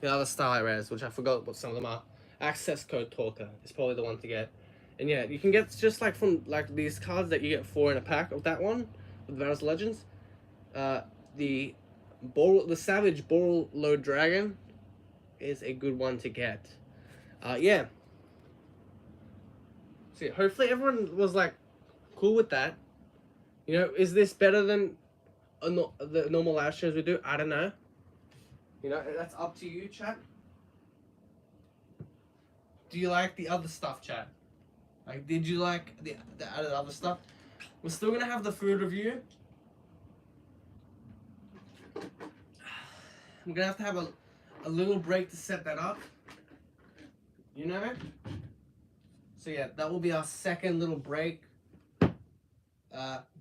other Starlight Rares, which I forgot what some of them are. Access Code Talker is probably the one to get. And yeah, you can get just like from like these cards that you get 4 in a pack of that one with Varus Legends. The Savage Boral Load Dragon is a good one to get. Yeah. See, hopefully everyone was like cool with that. You know, is this better than the normal live shows we do? I don't know. You know, that's up to you, chat. Do you like the other stuff, chat? Like, did you like the other stuff? We're still gonna have the food review. I'm gonna have a little break to set that up. You know? So yeah, that will be our second little break.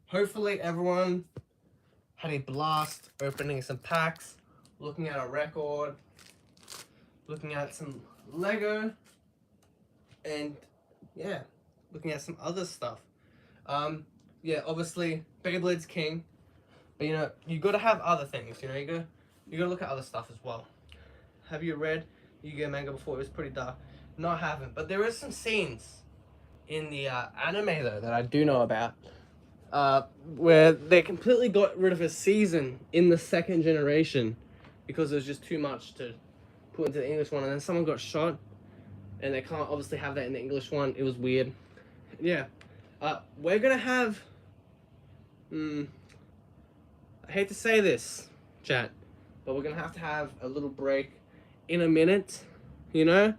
Hopefully everyone had a blast opening some packs, looking at a record, looking at some Lego, and yeah, looking at some other stuff. Yeah, obviously Beyblade's king, but you know, you gotta have other things, you know, you gotta look at other stuff as well. Have you read Yu-Gi-Oh manga before? It was pretty dark. No, I haven't, but there is some scenes in the anime though that I do know about, where they completely got rid of a season in the second generation because it was just too much to put into the English one, and then someone got shot and they can't obviously have that in the English one. It was weird. Yeah. We're gonna have I hate to say this, chat, but we're gonna have a little break in a minute, you know,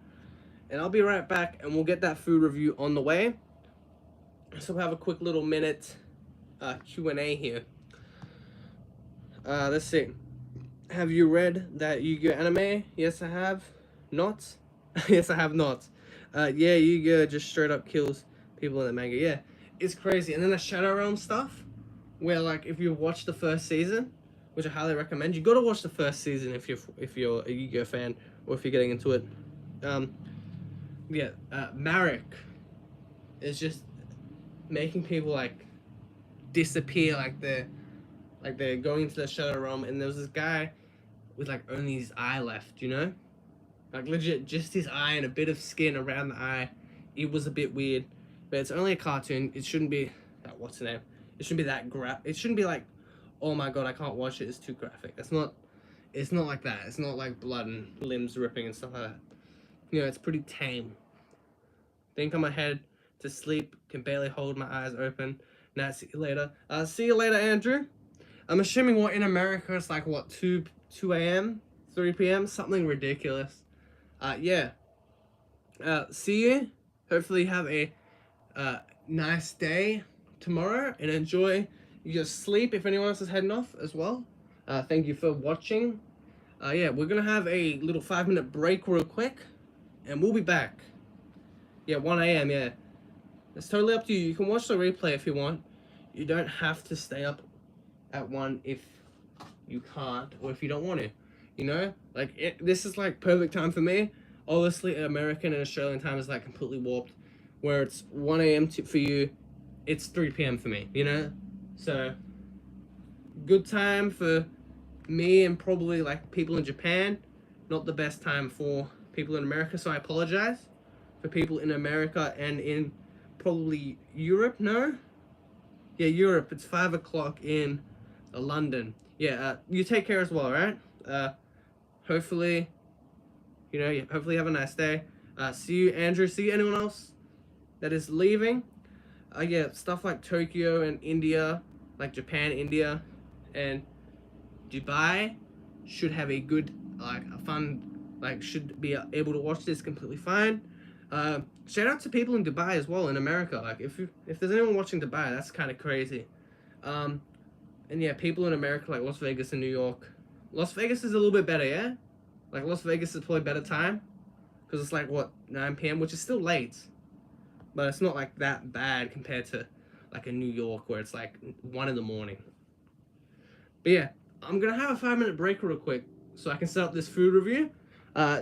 and I'll be right back and we'll get that food review on the way. So we'll have a quick little minute Q&A here. Let's see. Have you read that Yu-Gi-Oh anime? Yes, I have. Not? Yes, I have not. Yeah, Yu-Gi-Oh just straight up kills people in the manga. Yeah, it's crazy. And then the Shadow Realm stuff, where like if you watch the first season, which I highly recommend, you got to watch the first season if you're a Yu-Gi-Oh fan or if you're getting into it. Yeah, Marek is just making people like disappear, like they're going into the Shadow Realm, and there was this guy with like only his eye left, you know, like legit just his eye and a bit of skin around the eye. It was a bit weird, but it's only a cartoon. It shouldn't be what's the name? It shouldn't be that it shouldn't be like, oh my god, I can't watch it, it's too graphic. It's not like that. It's not like blood and limbs ripping and stuff like that. You know, it's pretty tame. Think on my head to sleep, can barely hold my eyes open. Now, see you later. See you later, Andrew. I'm assuming what in America it's like what 2 a.m., 3 p.m., something ridiculous. Yeah. See you. Hopefully you have a nice day tomorrow and enjoy your sleep if anyone else is heading off as well. Thank you for watching. Yeah, we're gonna have a little 5-minute break real quick, and we'll be back. Yeah, 1 a.m. Yeah, it's totally up to you. You can watch the replay if you want. You don't have to stay up at 1 if you can't or if you don't want to. You know, like this is like perfect time for me. Obviously, American and Australian time is like completely warped, where it's 1 a.m. for you, it's 3 p.m. for me. You know, so good time for me and probably like people in Japan. Not the best time for people in America, so I apologize for people in America and in probably Europe. No, yeah, Europe. It's 5 o'clock in London. Yeah, you take care as well, right? Hopefully, you know, hopefully have a nice day. See you, Andrew. See you, anyone else that is leaving. Yeah, stuff like Tokyo and India, like Japan, India, and Dubai should have a good, like, a fun, like, should be able to watch this completely fine. Shout out to people in Dubai as well, in America. Like, if there's anyone watching Dubai, that's kind of crazy. Um, and yeah, people in America, like Las Vegas and New York. Las Vegas is a little bit better, yeah? Like, Las Vegas is probably better time. Because it's like, what, 9 p.m., which is still late. But it's not like that bad compared to like a New York where it's like 1 in the morning. But yeah, I'm gonna have a 5 minute break real quick so I can set up this food review. Uh,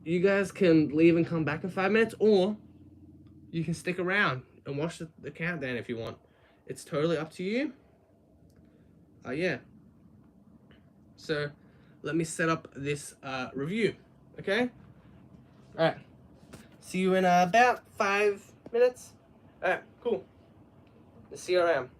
you guys can leave and come back in 5 minutes, or you can stick around and watch the countdown if you want. It's totally up to you. Yeah. So let me set up this review. Okay. All right. See you in about 5 minutes. All right. Cool. See you around.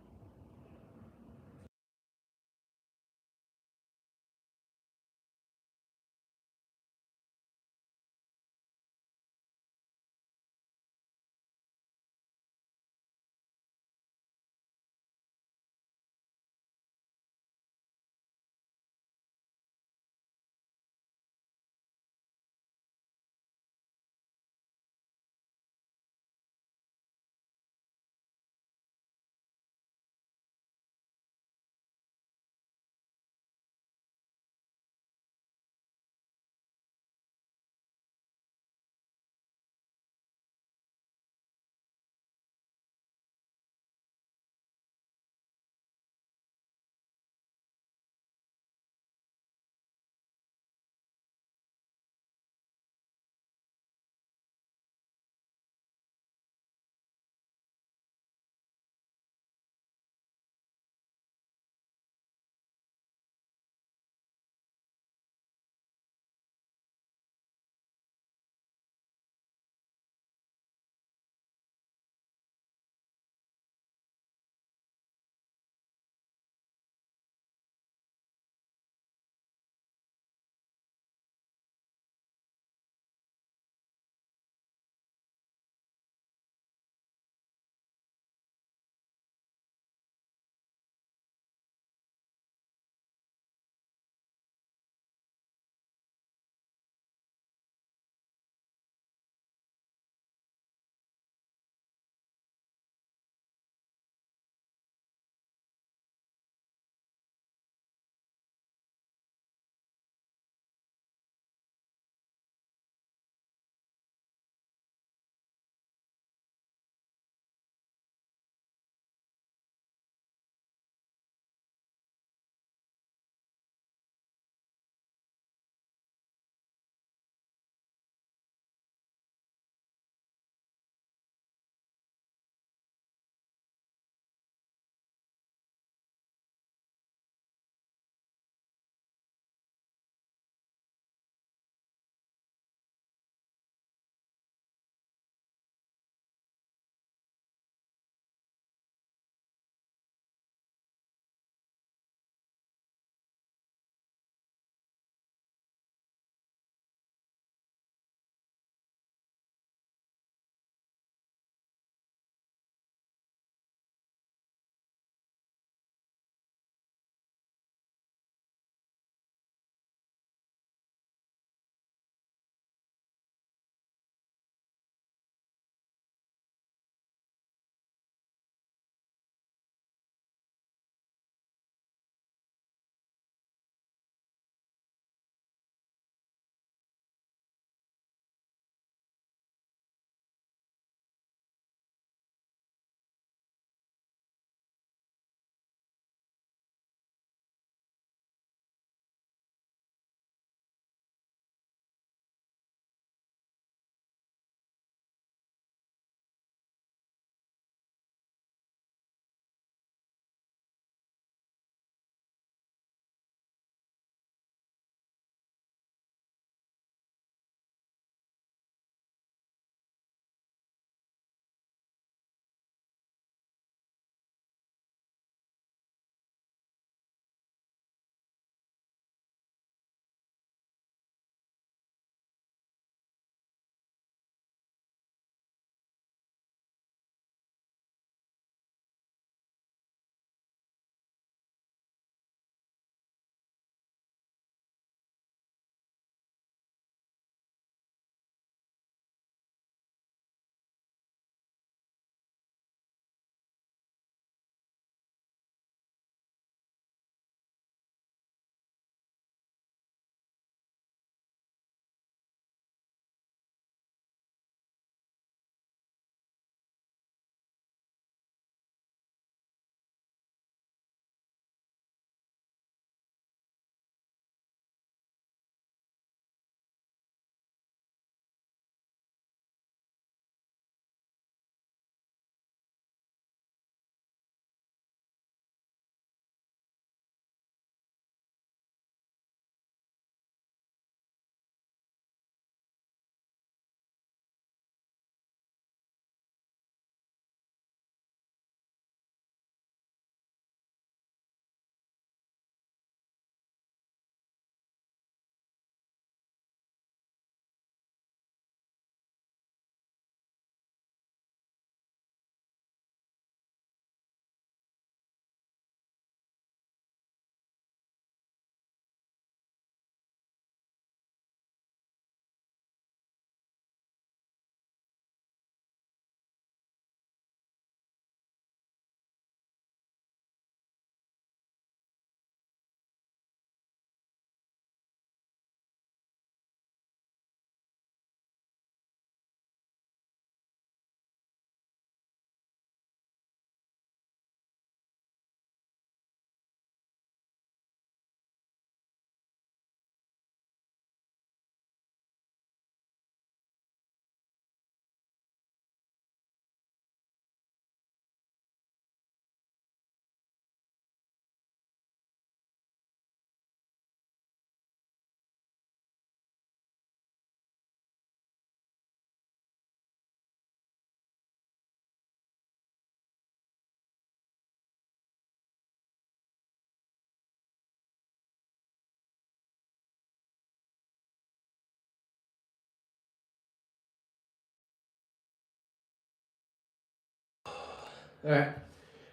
Alright,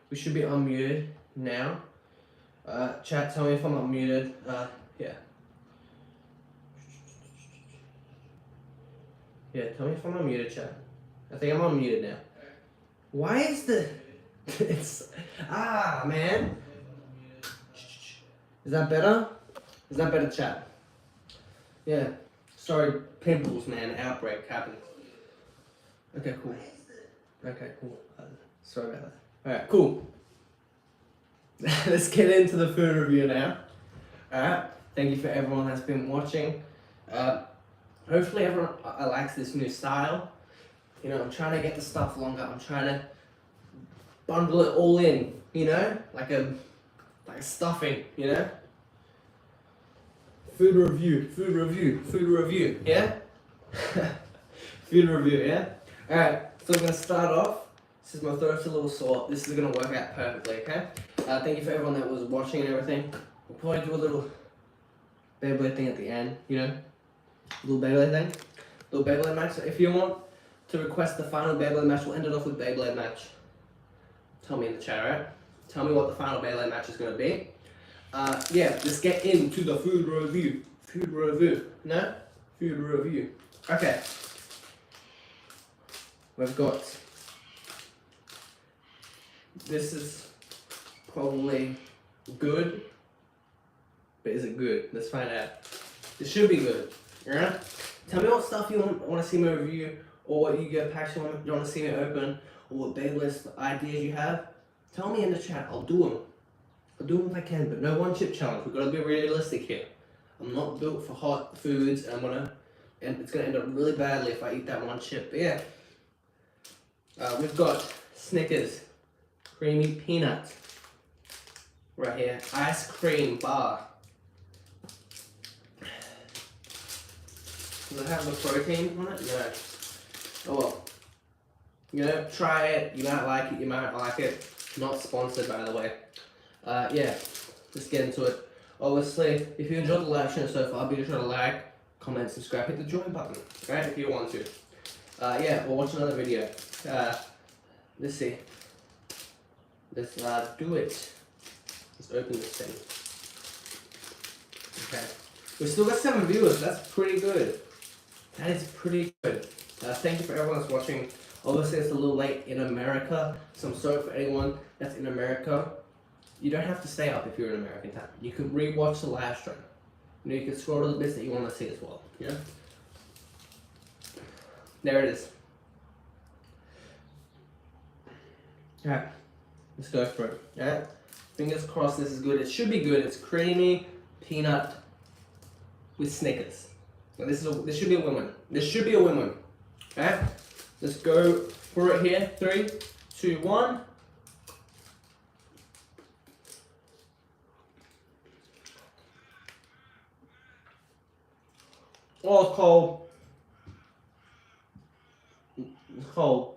we should be unmuted now. Chat, tell me if I'm unmuted. Yeah. Yeah, tell me if I'm unmuted, chat. I think I'm unmuted now. Why is the... it's... man. Is that better? Is that better, chat? Yeah. Sorry, pimples, man. Outbreak happened. Okay, cool. Okay, cool. Sorry about that. Alright, cool. Let's get into the food review now. Alright, thank you for everyone that's been watching. Hopefully everyone likes this new style. You know, I'm trying to get the stuff longer. I'm trying to bundle it all in, you know? Like a stuffing, you know? Food review, yeah? Food review, yeah? Alright, so we're gonna start off. Since my throat's a little sore, this is gonna work out perfectly, okay? Thank you for everyone that was watching and everything. We'll probably do a little Beyblade thing at the end, you know? Little Beyblade thing. Little Beyblade match. So if you want to request the final Beyblade match, we'll end it off with Beyblade match. Tell me in the chat, alright? Tell me what the final Beyblade match is gonna be. Yeah, let's get into the food review. Food review. No? Food review. Okay. We've got... This is probably good. But is it good? Let's find out. This should be good. Alright? Tell me what stuff you want to see me review, or what you get passionate on, you want to see me open, or what Beyblade ideas you have. Tell me in the chat. I'll do them. I'll do them if I can, but no one chip challenge. We've got to be realistic here. I'm not built for hot foods, and it's gonna end up really badly if I eat that one chip. But yeah. We've got Snickers creamy peanut right here, ice cream bar. Does it have the protein on it? No. Oh well. You know, try it. You might like it. You might not like it. Not sponsored, by the way. Yeah. Let's get into it. Obviously, if you enjoyed the live show so far, be sure to like, comment, subscribe, hit the join button, right? If you want to. Yeah, we'll watch another video. Let's see. Let's do it. Let's open this thing. Okay. We've still got 7 viewers. That's pretty good. That is pretty good. Thank you for everyone that's watching. Obviously, it's a little late in America, so I'm sorry for anyone that's in America. You don't have to stay up if you're in American time. You can re-watch the live stream. You know, you can scroll to the bits that you want to see as well. Yeah. There it is. Alright, let's go for it. Alright, fingers crossed this is good. It should be good. It's creamy peanut with Snickers. Now this should be a win-win. This should be a win-win. Alright, let's go for it here. 3, 2, 1. Oh, it's cold. It's cold.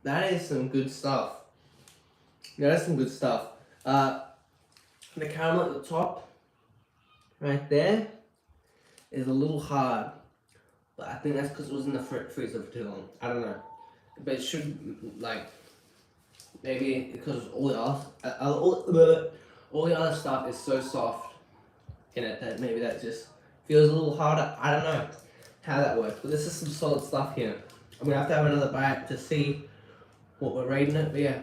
That is some good stuff. Yeah, that's some good stuff. The caramel at the top, right there, is a little hard. But I think that's because it was in the freezer for too long. I don't know. But it should, like, maybe because all the other stuff is so soft in it that maybe that just feels a little harder. I don't know how that works. But this is some solid stuff here. I'm going to have another bite to see what we're rating it, but yeah.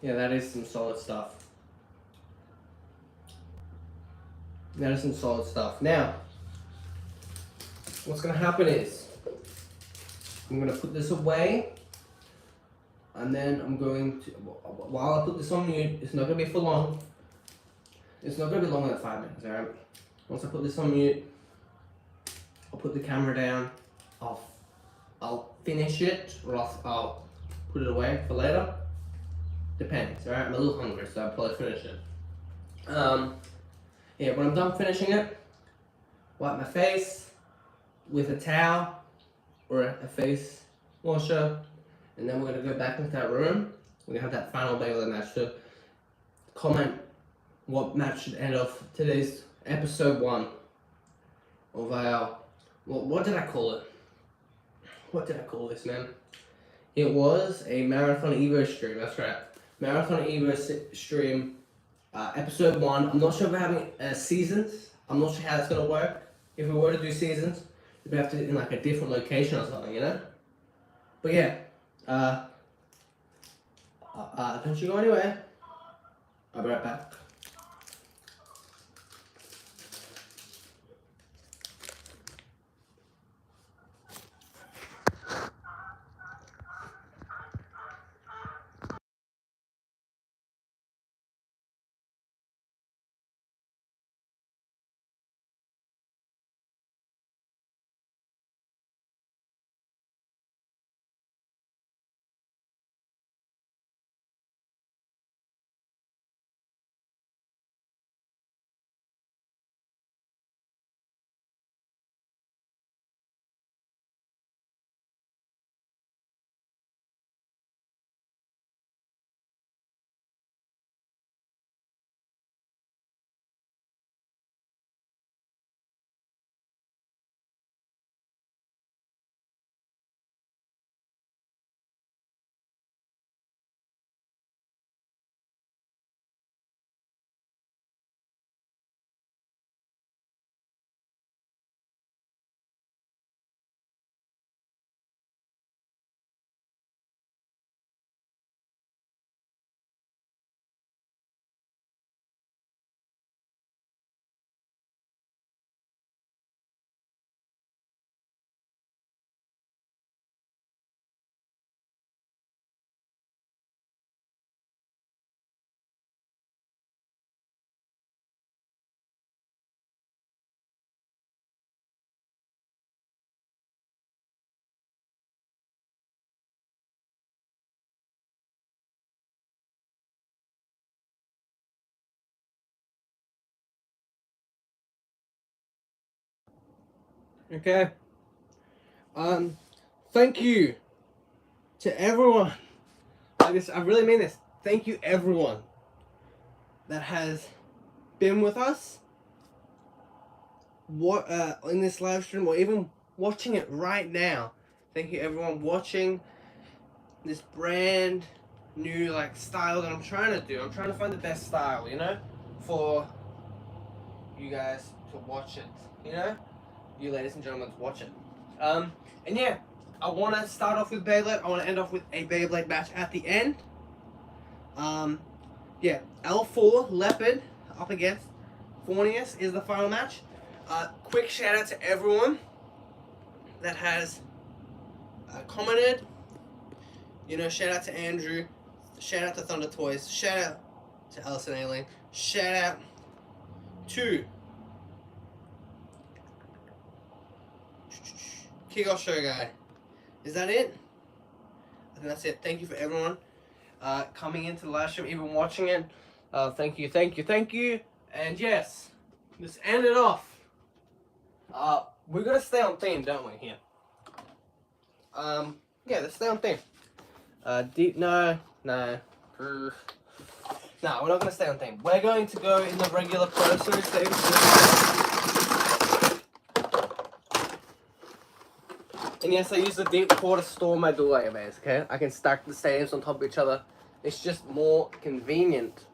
Yeah, that is some solid stuff. That is some solid stuff. Now, what's going to happen is, I'm going to put this away, and then I'm going to, while I put this on mute, it's not going to be for long. It's not going to be longer than 5 minutes, alright? Once I put this on mute, I'll put the camera down, I'll finish it, or I'll put it away for later. Depends, alright? I'm a little hungry, so I'll probably finish it. Yeah, when I'm done finishing it, wipe my face with a towel, or a face launcher, and then we're gonna go back into that room. We're gonna have that final Beyblade match. So comment what match should end off today's episode 1 of our, what did I call it? What did I call this, man? It was a Marathon Evo stream, that's right. Marathon Evo stream, episode 1. I'm not sure if we're having seasons. I'm not sure how that's gonna work. If we were to do seasons, we'd have to do it in like a different location or something, you know? But yeah, don't you go anywhere. I'll be right back. Okay. Thank you to everyone. I really mean this. Thank you everyone that has been with us. What in this live stream or even watching it right now. Thank you everyone watching this brand new like style that I'm trying to do. I'm trying to find the best style, you know, for you guys to watch it, you know, you ladies and gentlemen to watch it. And yeah, I want to start off with Beyblade. I want to end off with a Beyblade match at the end. Yeah, L4 Leopard up against Fornius is the final match. Quick shout out to everyone that has commented. You know, shout out to Andrew, shout out to Thunder Toys, shout out to Allison Ailing, shout out to Kickoff Show Guy. Is that it? I think that's it. Thank you for everyone coming into the live stream, even watching it. Thank you, thank you, thank you. And yes, let's end it off. We're gonna stay on theme, don't we? Here. Yeah, let's stay on theme. No, we're not gonna stay on theme. We're going to go in the regular Pro Series theme. And yes, I use the deep core to store my dual AMAs, okay? I can stack the stadiums on top of each other. It's just more convenient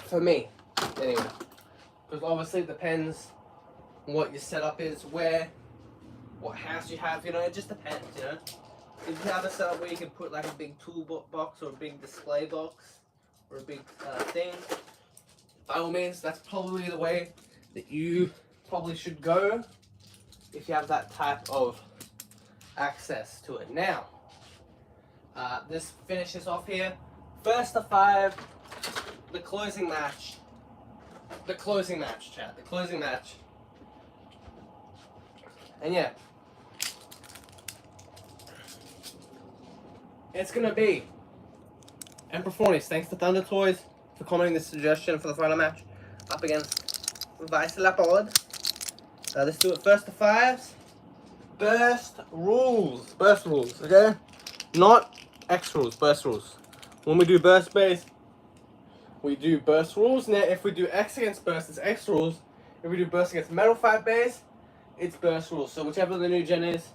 for me, anyway. Because obviously it depends on what your setup is, what house you have, you know, it just depends, you know? If you have a setup where you can put like a big tool box or a big display box or a big thing, by all means, that's probably the way that you probably should go if you have that type of access to it. Now, this finishes off here. First to 5, the closing match. The closing match, chat. The closing match. And yeah. It's gonna be Emperor Fornius, thanks to Thunder Toys for commenting this suggestion for the final match. Up against Vice Leopard. Let's do it first to 5s. burst rules. Burst rules, okay? Not X rules, burst rules. When we do burst base, we do burst rules. Now, if we do X against burst, it's X rules. If we do burst against metal fight base, it's burst rules. So whichever the new gen is,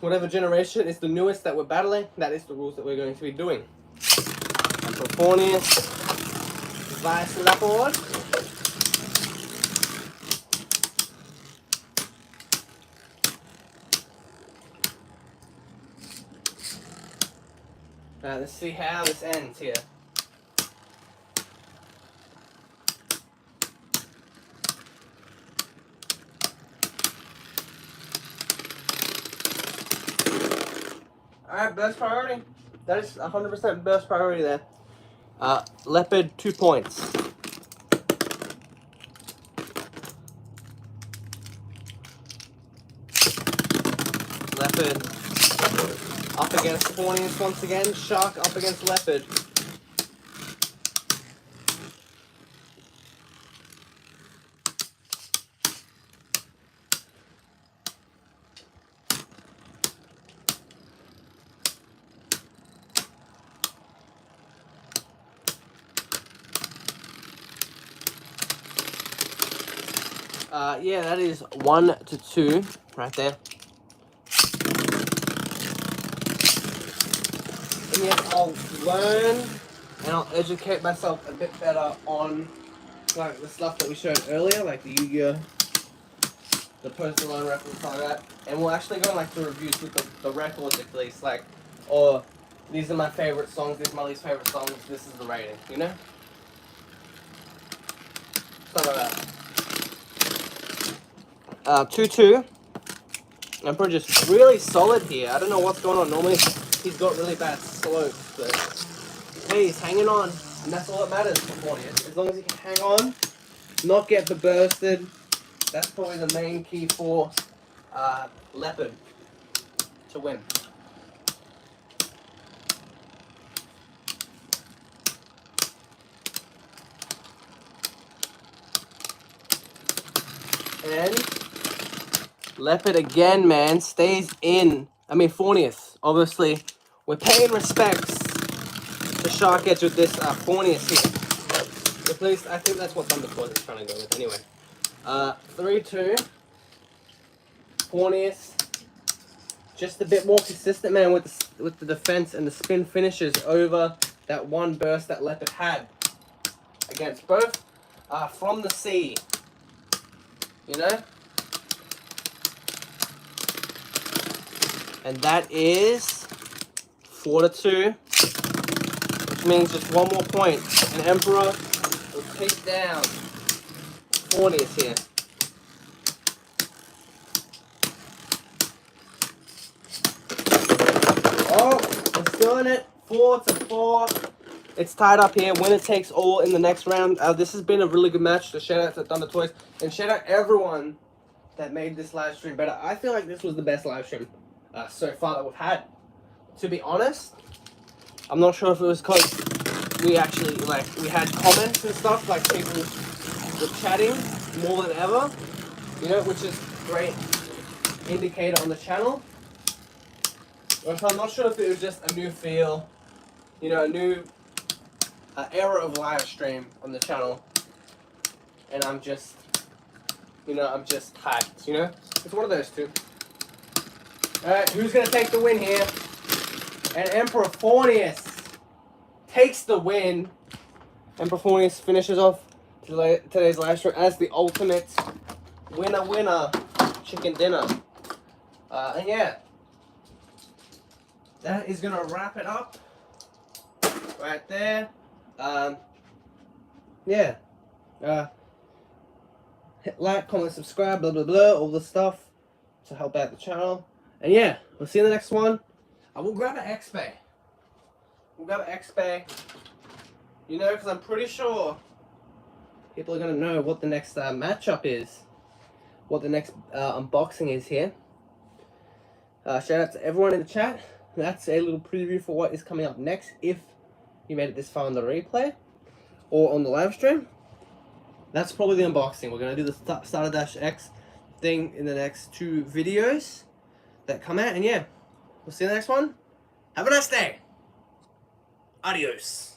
whatever generation is the newest that we're battling, that is the rules that we're going to be doing. And for Fornius, Vice Leopard. Now let's see how this ends here. Alright, burst priority. That is 100% burst priority there. Leopard, 2 points. Leopard up against Fornius once again. Shark up against Leopard. Yeah, that is 1-2 right there. And yes, I'll learn and I'll educate myself a bit better on like the stuff that we showed earlier, like the Yu-Gi-Oh, the poster line reference, like that. And we'll actually go like the reviews with the records at least, like, or these are my favorite songs, these are my least favorite songs, this is the rating, you know? Something like that. 2-2. Emperor just really solid here. I don't know what's going on. Normally he's got really bad slopes, but hey, he's hanging on, and that's all that matters for Fornius. As long as he can hang on, not get bursted, that's probably the main key for Leopard to win. And Leopard again, man, stays in. I mean, Fornius, obviously, we're paying respects to Shark Edge with this Fornius here. At least, I think that's what Thunderbolt is trying to go with. Anyway, 3-2. Fornius, just a bit more consistent, man, with the defense and the spin finishes over that one burst that Leopard had against both from the sea. You know? And that is 4-2, which means just one more point. And Emperor will take down Fornius here. Oh, we're still in it. 4-4. It's tied up here. Winner takes all in the next round. This has been a really good match. So shout out to Thunder Toys. And shout out everyone that made this live stream better. I feel like this was the best live stream so far that we've had. To be honest, I'm not sure if it was because we actually, like, we had comments and stuff, like people were chatting more than ever, you know, which is a great indicator on the channel. Or if I'm not sure if it was just a new feel, you know, a new era of live stream on the channel, and I'm just, you know, I'm just hyped, you know? It's one of those two. Alright, who's going to take the win here? And Emperor Fornius takes the win. Emperor Fornius finishes off today's live stream as the ultimate winner chicken dinner. And yeah, that is going to wrap it up right there. Yeah. Hit like, comment, subscribe, blah, blah, blah, all the stuff to help out the channel. And yeah, we'll see you in the next one. I will grab an X-Bay. We'll grab an X-Bay. You know, because I'm pretty sure people are going to know what the next matchup is. What the next unboxing is here. Shout out to everyone in the chat. That's a little preview for what is coming up next if you made it this far on the replay or on the live stream. That's probably the unboxing. We're going to do the Starter Dash X thing in the next 2 videos. that come out. And yeah, we'll see you in the next one. Have a nice day. Adios.